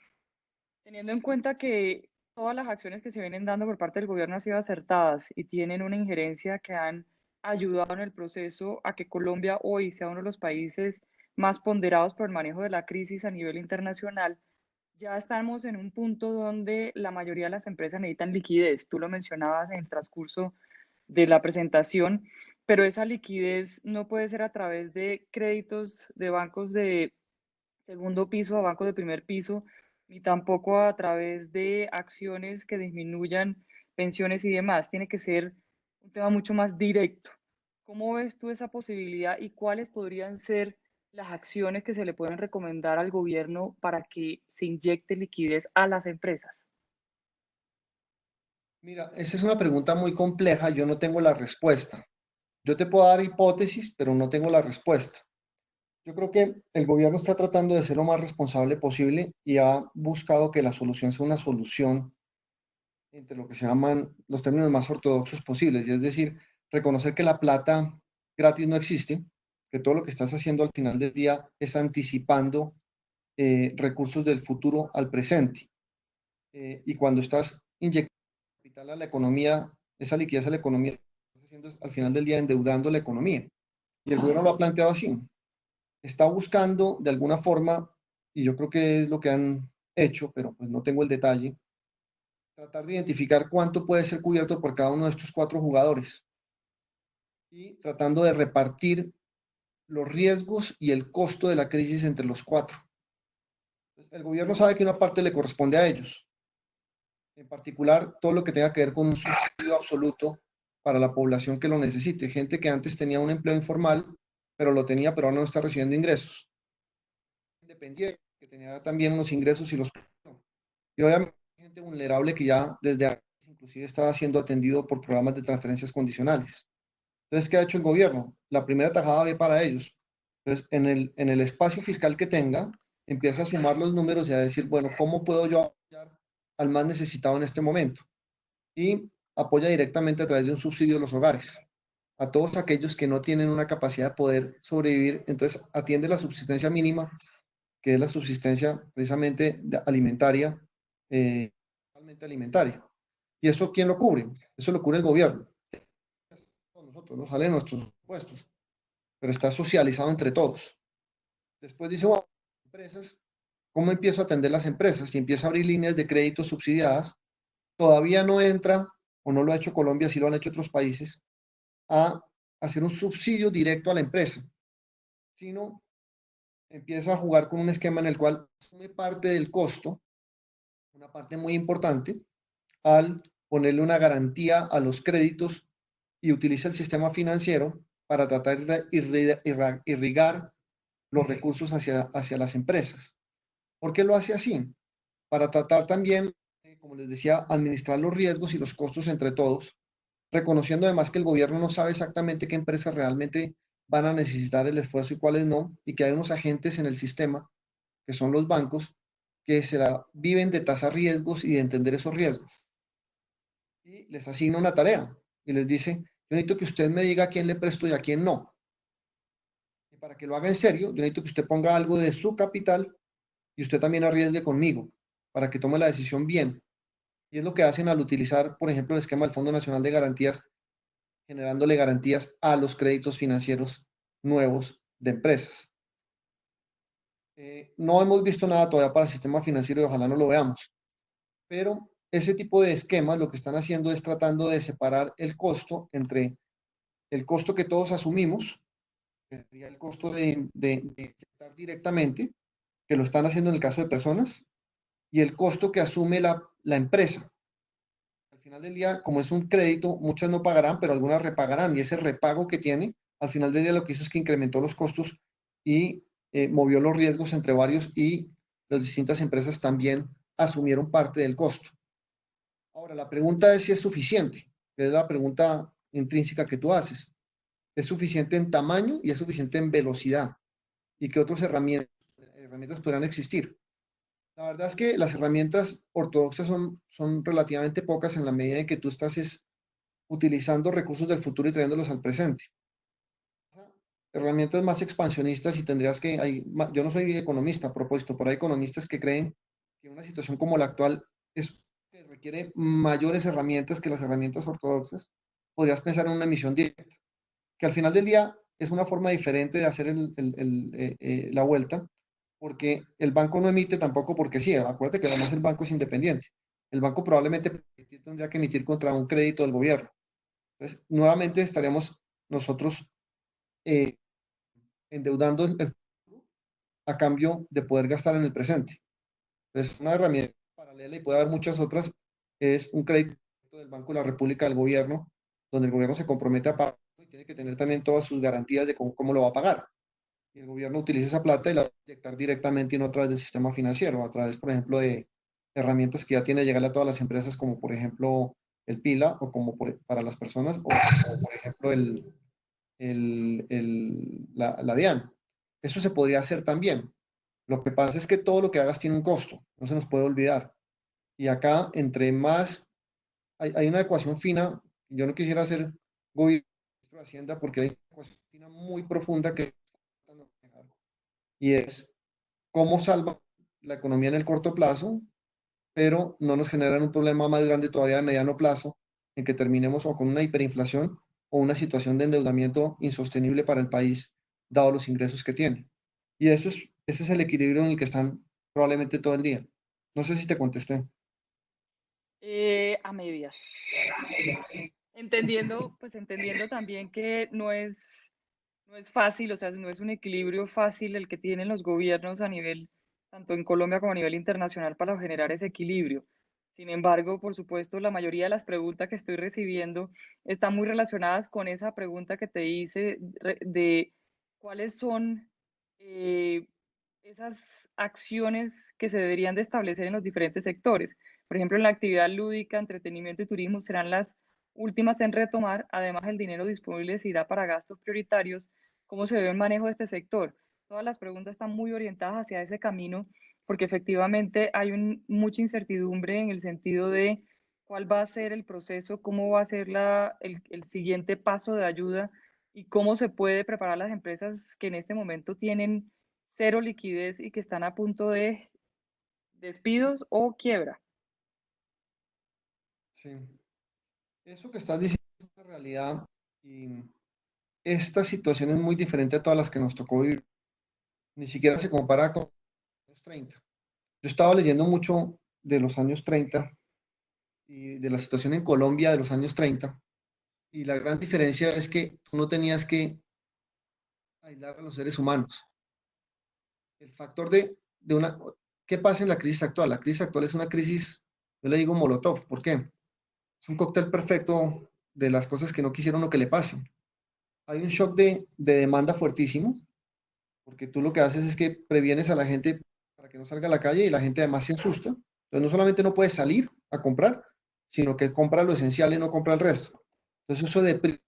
Teniendo en cuenta que todas las acciones que se vienen dando por parte del gobierno han sido acertadas y tienen una injerencia que han ayudado en el proceso a que Colombia hoy sea uno de los países más ponderados por el manejo de la crisis a nivel internacional, ya estamos en un punto donde la mayoría de las empresas necesitan liquidez. Tú lo mencionabas en el transcurso de la presentación, pero esa liquidez no puede ser a través de créditos de bancos de segundo piso a bancos de primer piso, ni tampoco a través de acciones que disminuyan pensiones y demás. Tiene que ser un tema mucho más directo. ¿Cómo ves tú esa posibilidad y cuáles podrían ser las acciones que se le pueden recomendar al gobierno para que se inyecte liquidez a las empresas? Mira, esa es una pregunta muy compleja, yo no tengo la respuesta. Yo te puedo dar hipótesis, pero no tengo la respuesta. Yo creo que el gobierno está tratando de ser lo más responsable posible y ha buscado que la solución sea una solución entre lo que se llaman los términos más ortodoxos posibles, y es decir, reconocer que la plata gratis no existe, que todo lo que estás haciendo al final del día es anticipando recursos del futuro al presente. Y cuando estás inyectando capital a la economía, esa liquidez a la economía, lo que estás haciendo es al final del día endeudando la economía. Y el gobierno lo ha planteado así. Está buscando de alguna forma, y yo creo que es lo que han hecho, pero pues no tengo el detalle, tratar de identificar cuánto puede ser cubierto por cada uno de estos cuatro jugadores y tratando de repartir los riesgos y el costo de la crisis entre los cuatro. Entonces, el gobierno sabe que una parte le corresponde a ellos, en particular todo lo que tenga que ver con un subsidio absoluto para la población que lo necesite, gente que antes tenía un empleo informal, pero lo tenía, pero ahora no está recibiendo ingresos, independiente, que tenía también unos ingresos y los perdió. Y obviamente gente vulnerable que ya desde antes inclusive estaba siendo atendido por programas de transferencias condicionales. Entonces, ¿qué ha hecho el gobierno? La primera tajada ve para ellos. Entonces, en el espacio fiscal que tenga, empieza a sumar los números y a decir, bueno, ¿cómo puedo yo apoyar al más necesitado en este momento? Y apoya directamente a través de un subsidio a los hogares. A todos aquellos que no tienen una capacidad de poder sobrevivir, entonces atiende la subsistencia mínima, que es la subsistencia precisamente alimentaria, totalmente alimentaria. ¿Y eso quién lo cubre? Eso lo cubre el gobierno. Nosotros, no sale de nuestros impuestos, pero está socializado entre todos. Después dice, bueno, empresas, ¿cómo empiezo a atender las empresas? Y empieza a abrir líneas de crédito subsidiadas. Todavía no entra, o no lo ha hecho Colombia, sí lo han hecho otros países, a hacer un subsidio directo a la empresa, sino empieza a jugar con un esquema en el cual asume parte del costo, una parte muy importante, al ponerle una garantía a los créditos y utiliza el sistema financiero para tratar de irrigar los recursos hacia las empresas. ¿Por qué lo hace así? Para tratar también, como les decía, administrar los riesgos y los costos entre todos, reconociendo además que el gobierno no sabe exactamente qué empresas realmente van a necesitar el esfuerzo y cuáles no, y que hay unos agentes en el sistema, que son los bancos, que se la viven de tasar riesgos y de entender esos riesgos. Y les asigna una tarea y les dice, yo necesito que usted me diga a quién le presto y a quién no. Y para que lo haga en serio, yo necesito que usted ponga algo de su capital y usted también arriesgue conmigo para que tome la decisión bien. Y es lo que hacen al utilizar, por ejemplo, el esquema del Fondo Nacional de Garantías, generándole garantías a los créditos financieros nuevos de empresas. No hemos visto nada todavía para el sistema financiero y ojalá no lo veamos, pero ese tipo de esquemas lo que están haciendo es tratando de separar el costo entre el costo que todos asumimos, que sería el costo de inyectar directamente, que lo están haciendo en el caso de personas, y el costo que asume la empresa. final del día, como es un crédito, muchas no pagarán, pero algunas repagarán. Y ese repago que tiene, al final del día lo que hizo es que incrementó los costos y movió los riesgos entre varios y las distintas empresas también asumieron parte del costo. Ahora, la pregunta es si es suficiente, que es la pregunta intrínseca que tú haces. ¿Es suficiente en tamaño y es suficiente en velocidad? ¿Y qué otras herramientas podrán existir? La verdad es que las herramientas ortodoxas son relativamente pocas en la medida en que tú estás utilizando recursos del futuro y trayéndolos al presente. Herramientas más expansionistas y tendrías que, yo no soy economista a propósito, pero hay economistas que creen que una situación como la actual que requiere mayores herramientas que las herramientas ortodoxas. Podrías pensar en una emisión directa, que al final del día es una forma diferente de hacer la vuelta, porque el banco no emite tampoco porque sí, acuérdate que además el banco es independiente. El banco probablemente tendría que emitir contra un crédito del gobierno. Entonces, nuevamente estaríamos nosotros eh, endeudando el futuro a cambio de poder gastar en el presente. Entonces, una herramienta paralela y puede haber muchas otras, es un crédito del Banco de la República del gobierno, donde el gobierno se compromete a pagar y tiene que tener también todas sus garantías de cómo lo va a pagar. Y el gobierno utiliza esa plata y la va a inyectar directamente y no a través del sistema financiero, a través, por ejemplo, de herramientas que ya tiene llegarle a todas las empresas, como por ejemplo el PILA, o como para las personas, o como por ejemplo la DIAN. Eso se podría hacer también. Lo que pasa es que todo lo que hagas tiene un costo, no se nos puede olvidar. Y acá, entre más, hay una ecuación fina, yo no quisiera hacer gobierno de Hacienda porque hay una ecuación fina muy profunda que y es cómo salva la economía en el corto plazo, pero no nos generan un problema más grande todavía de mediano plazo, en que terminemos o con una hiperinflación o una situación de endeudamiento insostenible para el país, dado los ingresos que tiene. Y ese es el equilibrio en el que están probablemente todo el día. No sé si te contesté. A medias. Entendiendo, pues entendiendo también que no es fácil, o sea, no es un equilibrio fácil el que tienen los gobiernos a nivel, tanto en Colombia como a nivel internacional, para generar ese equilibrio. Sin embargo, por supuesto, la mayoría de las preguntas que estoy recibiendo están muy relacionadas con esa pregunta que te hice de cuáles son eh, esas acciones que se deberían de establecer en los diferentes sectores. Por ejemplo, en la actividad lúdica, entretenimiento y turismo serán las últimas en retomar. Además, el dinero disponible se irá para gastos prioritarios. ¿Cómo se ve el manejo de este sector? Todas las preguntas están muy orientadas hacia ese camino porque efectivamente hay mucha incertidumbre en el sentido de cuál va a ser el proceso, cómo va a ser el siguiente paso de ayuda y cómo se puede preparar las empresas que en este momento tienen cero liquidez y que están a punto de despidos o quiebra. Sí. Eso que estás diciendo es una realidad y esta situación es muy diferente a todas las que nos tocó vivir. Ni siquiera se compara con los años 30. Yo estaba leyendo mucho de los años 30 y de la situación en Colombia de los años 30 y la gran diferencia es que tú no tenías que aislar a los seres humanos. El factor de una... ¿Qué pasa en la crisis actual? La crisis actual es una crisis, yo le digo Molotov, ¿por qué? Es un cóctel perfecto de las cosas que no quisieron o que le pasen. Hay un shock de demanda fuertísimo, porque tú lo que haces es que previenes a la gente para que no salga a la calle y la gente además se asusta. Entonces no solamente no puede salir a comprar, sino que compra lo esencial y no compra el resto. Entonces eso deprime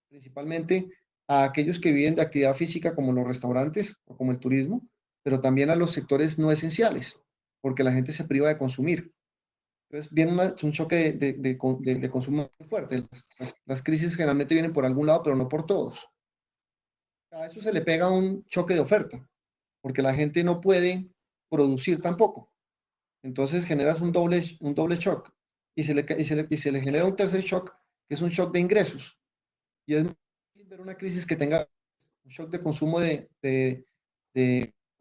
principalmente a aquellos que viven de actividad física como los restaurantes o como el turismo, pero también a los sectores no esenciales, porque la gente se priva de consumir. Entonces viene un choque de consumo muy fuerte. Las crisis generalmente vienen por algún lado, pero no por todos. A eso se le pega un choque de oferta, porque la gente no puede producir tampoco. Entonces generas un doble shock y se le genera un tercer shock, que es un shock de ingresos. Y es muy difícil ver una crisis que tenga un shock de consumo o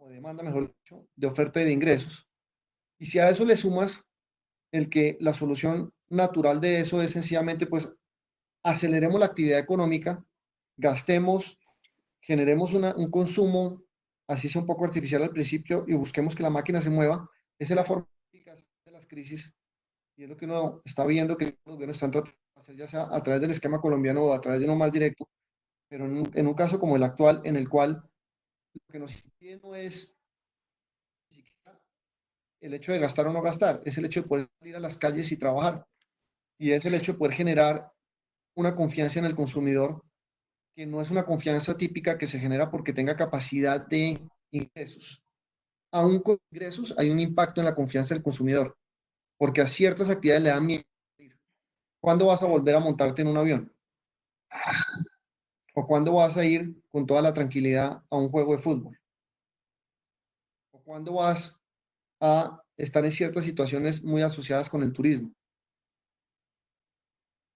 demanda, mejor dicho, de oferta y de ingresos. Y si a eso le sumas el que la solución natural de eso es sencillamente, pues, aceleremos la actividad económica, gastemos, generemos un consumo, así sea un poco artificial al principio, y busquemos que la máquina se mueva, esa es la forma de las crisis. Y es lo que uno está viendo que los gobiernos están tratando de hacer, ya sea a través del esquema colombiano o a través de uno más directo, pero en un caso como el actual, en el cual lo que nos impide no es ni siquiera el hecho de gastar o no gastar, es el hecho de poder salir a las calles y trabajar. Y es el hecho de poder generar una confianza en el consumidor, que no es una confianza típica que se genera porque tenga capacidad de ingresos. Aún con ingresos hay un impacto en la confianza del consumidor, porque a ciertas actividades le dan miedo. ¿Cuándo vas a volver a montarte en un avión? ¿O cuándo vas a ir con toda la tranquilidad a un juego de fútbol? ¿O cuándo vas a estar en ciertas situaciones muy asociadas con el turismo,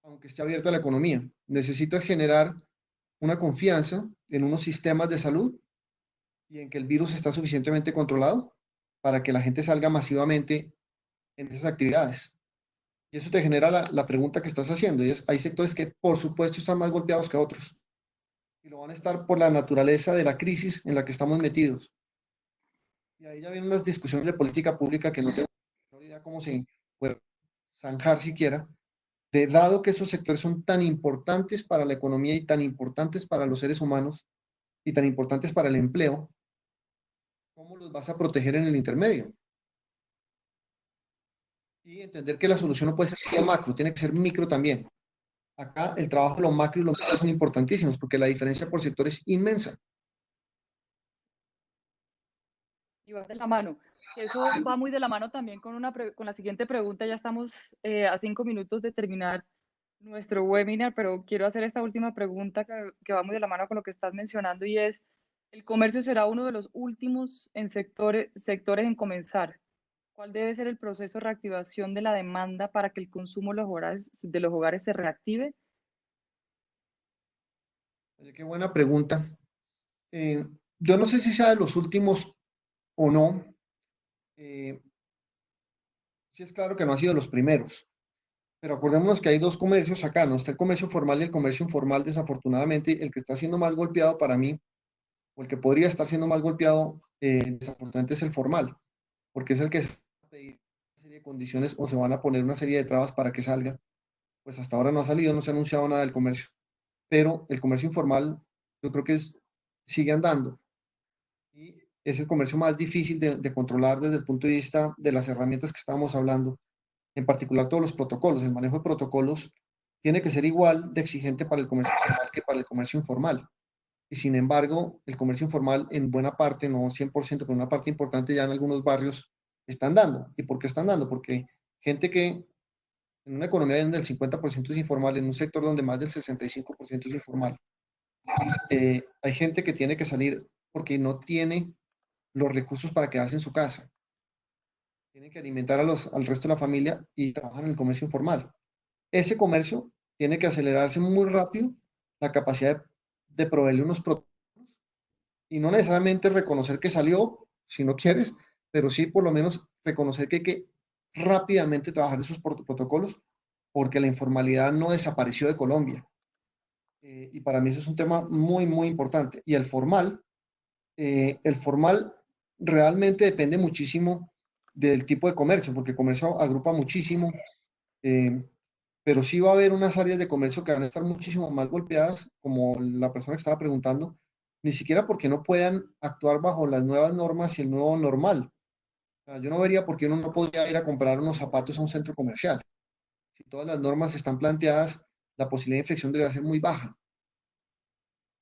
aunque esté abierta la economía? Necesitas generar una confianza en unos sistemas de salud y en que el virus está suficientemente controlado para que la gente salga masivamente en esas actividades. Y eso te genera la pregunta que estás haciendo, y es, hay sectores que por supuesto están más golpeados que otros, y lo van a estar por la naturaleza de la crisis en la que estamos metidos. Y ahí ya vienen unas discusiones de política pública que no tengo ni idea cómo se puede zanjar siquiera, de dado que esos sectores son tan importantes para la economía y tan importantes para los seres humanos y tan importantes para el empleo, ¿cómo los vas a proteger en el intermedio? Y entender que la solución no puede ser solo macro, tiene que ser micro también. Acá el trabajo de lo macro y lo micro son importantísimos porque la diferencia por sector es inmensa. Y va de la mano. Eso va muy de la mano también con, con la siguiente pregunta. Ya estamos a 5 minutos de terminar nuestro webinar, pero quiero hacer esta última pregunta que va muy de la mano con lo que estás mencionando y es, ¿el comercio será uno de los últimos en sectores en comenzar? ¿Cuál debe ser el proceso de reactivación de la demanda para que el consumo de los hogares se reactive? Oye, qué buena pregunta. Eh, yo no sé si sea de los últimos o no. Eh, sí es claro que no ha sido de los primeros, pero acordémonos que hay dos comercios acá, ¿no? Está el comercio formal y el comercio informal. Desafortunadamente, el que está siendo más golpeado para mí, o el que podría estar siendo más golpeado, desafortunadamente es el formal, porque es el que se va a pedir una serie de condiciones o se van a poner una serie de trabas para que salga. Pues hasta ahora no ha salido, no se ha anunciado nada del comercio, pero el comercio informal yo creo que sigue andando y es el comercio más difícil de controlar desde el punto de vista de las herramientas que estábamos hablando, en particular todos los protocolos. El manejo de protocolos tiene que ser igual de exigente para el comercio formal que para el comercio informal. Y sin embargo, el comercio informal en buena parte, no 100%, pero una parte importante ya en algunos barrios están dando. ¿Y por qué están dando? Porque gente que en una economía donde el 50% es informal, en un sector donde más del 65% es informal, hay gente que tiene que salir porque no tiene los recursos para quedarse en su casa. Tienen que alimentar al resto de la familia y trabajan en el comercio informal. Ese comercio tiene que acelerarse muy rápido la capacidad de proveerle unos productos y no necesariamente reconocer que salió, si no quieres, pero sí por lo menos reconocer que hay que rápidamente trabajar esos protocolos porque la informalidad no desapareció de Colombia. Y para mí eso es un tema muy, muy importante. Y el formal realmente depende muchísimo del tipo de comercio, porque el comercio agrupa muchísimo, eh, pero sí va a haber unas áreas de comercio que van a estar muchísimo más golpeadas, como la persona que estaba preguntando, ni siquiera porque no puedan actuar bajo las nuevas normas y el nuevo normal. O sea, yo no vería por qué uno no podría ir a comprar unos zapatos a un centro comercial. Si todas las normas están planteadas, la posibilidad de infección debe ser muy baja.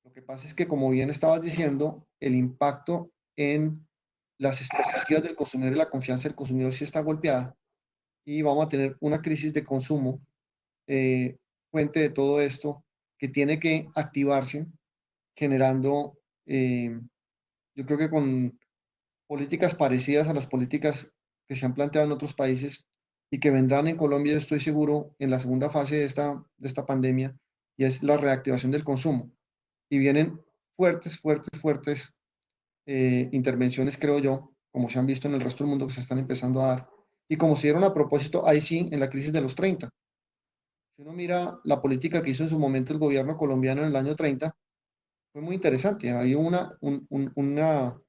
Lo que pasa es que, como bien estabas diciendo, el impacto en las expectativas del consumidor y la confianza del consumidor sí está golpeada y vamos a tener una crisis de consumo, eh, fuente de todo esto, que tiene que activarse generando, yo creo que con políticas parecidas a las políticas que se han planteado en otros países y que vendrán en Colombia, yo estoy seguro, en la segunda fase de esta pandemia, y es la reactivación del consumo. Y vienen fuertes, fuertes, fuertes intervenciones, creo yo, como se han visto en el resto del mundo que se están empezando a dar. Y como se dieron a propósito, ahí sí, en la crisis de los 30. Si uno mira la política que hizo en su momento el gobierno colombiano en el año 30, fue muy interesante. Había una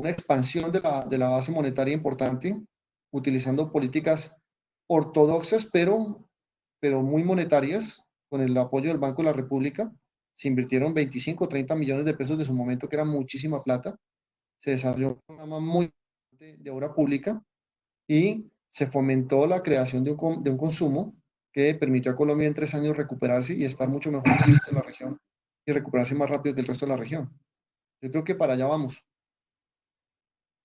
expansión de la base monetaria importante, utilizando políticas ortodoxas, pero muy monetarias, con el apoyo del Banco de la República. Se invirtieron 25 o 30 millones de pesos de su momento, que era muchísima plata. Se desarrolló un programa muy importante de obra pública y se fomentó la creación de un consumo que permitió a Colombia en 3 años recuperarse y estar mucho mejor que el resto de la región y recuperarse más rápido que el resto de la región. Yo creo que para allá vamos.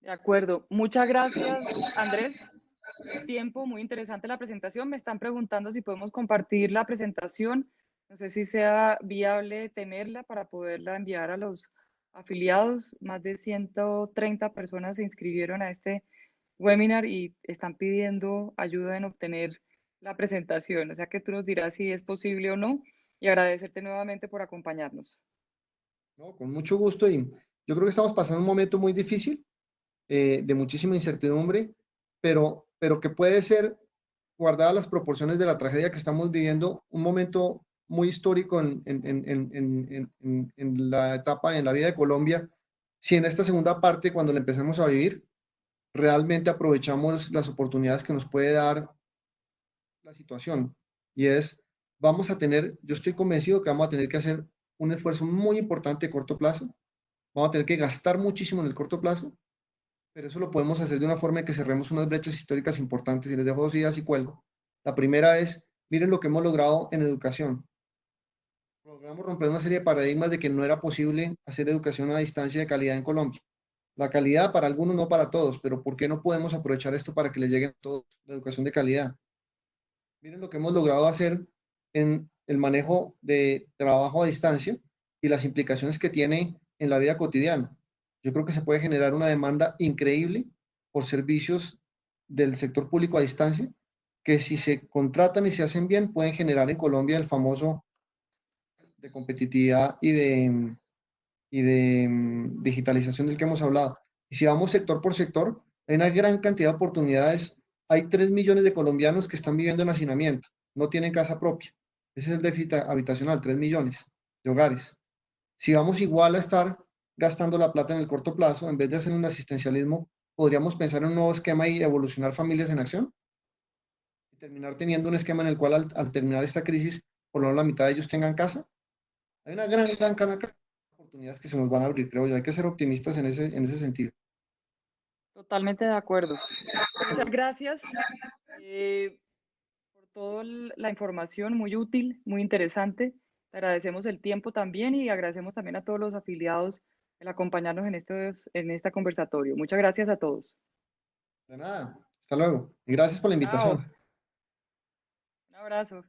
De acuerdo. Muchas gracias, Andrés, por el tiempo. Muy interesante la presentación. Me están preguntando si podemos compartir la presentación. No sé si sea viable tenerla para poderla enviar a los afiliados. Más de 130 personas se inscribieron a este webinar y están pidiendo ayuda en obtener la presentación. O sea que tú nos dirás si es posible o no y agradecerte nuevamente por acompañarnos. ¿No? Con mucho gusto y yo creo que estamos pasando un momento muy difícil, de muchísima incertidumbre, pero que puede ser, guardadas las proporciones de la tragedia que estamos viviendo, un momento muy histórico en la etapa, en la vida de Colombia, si en esta segunda parte, cuando la empecemos a vivir, realmente aprovechamos las oportunidades que nos puede dar la situación. Y es, vamos a tener, yo estoy convencido que vamos a tener que hacer un esfuerzo muy importante a corto plazo, vamos a tener que gastar muchísimo en el corto plazo, pero eso lo podemos hacer de una forma en que cerremos unas brechas históricas importantes. Y les dejo 2 ideas y cuelgo. La primera es, miren lo que hemos logrado en educación. Logramos romper una serie de paradigmas de que no era posible hacer educación a distancia de calidad en Colombia. La calidad para algunos, no para todos, pero ¿por qué no podemos aprovechar esto para que les llegue a todos la educación de calidad? Miren lo que hemos logrado hacer en el manejo de trabajo a distancia y las implicaciones que tiene en la vida cotidiana. Yo creo que se puede generar una demanda increíble por servicios del sector público a distancia, que si se contratan y se hacen bien, pueden generar en Colombia el famoso de competitividad y de digitalización del que hemos hablado. Y si vamos sector por sector, hay una gran cantidad de oportunidades. Hay 3 millones de colombianos que están viviendo en hacinamiento, no tienen casa propia. Ese es el déficit habitacional, 3 millones de hogares. Si vamos igual a estar gastando la plata en el corto plazo, en vez de hacer un asistencialismo, podríamos pensar en un nuevo esquema y evolucionar familias en acción y terminar teniendo un esquema en el cual al terminar esta crisis, por lo menos la mitad de ellos tengan casa. Hay una gran cantidad de oportunidades que se nos van a abrir, creo yo. Hay que ser optimistas en ese sentido. Totalmente de acuerdo. Muchas gracias por toda la información, muy útil, muy interesante. Te agradecemos el tiempo también y agradecemos también a todos los afiliados el acompañarnos en este conversatorio. Muchas gracias a todos. De nada, hasta luego. Y gracias por la Chao. invitación. Un abrazo.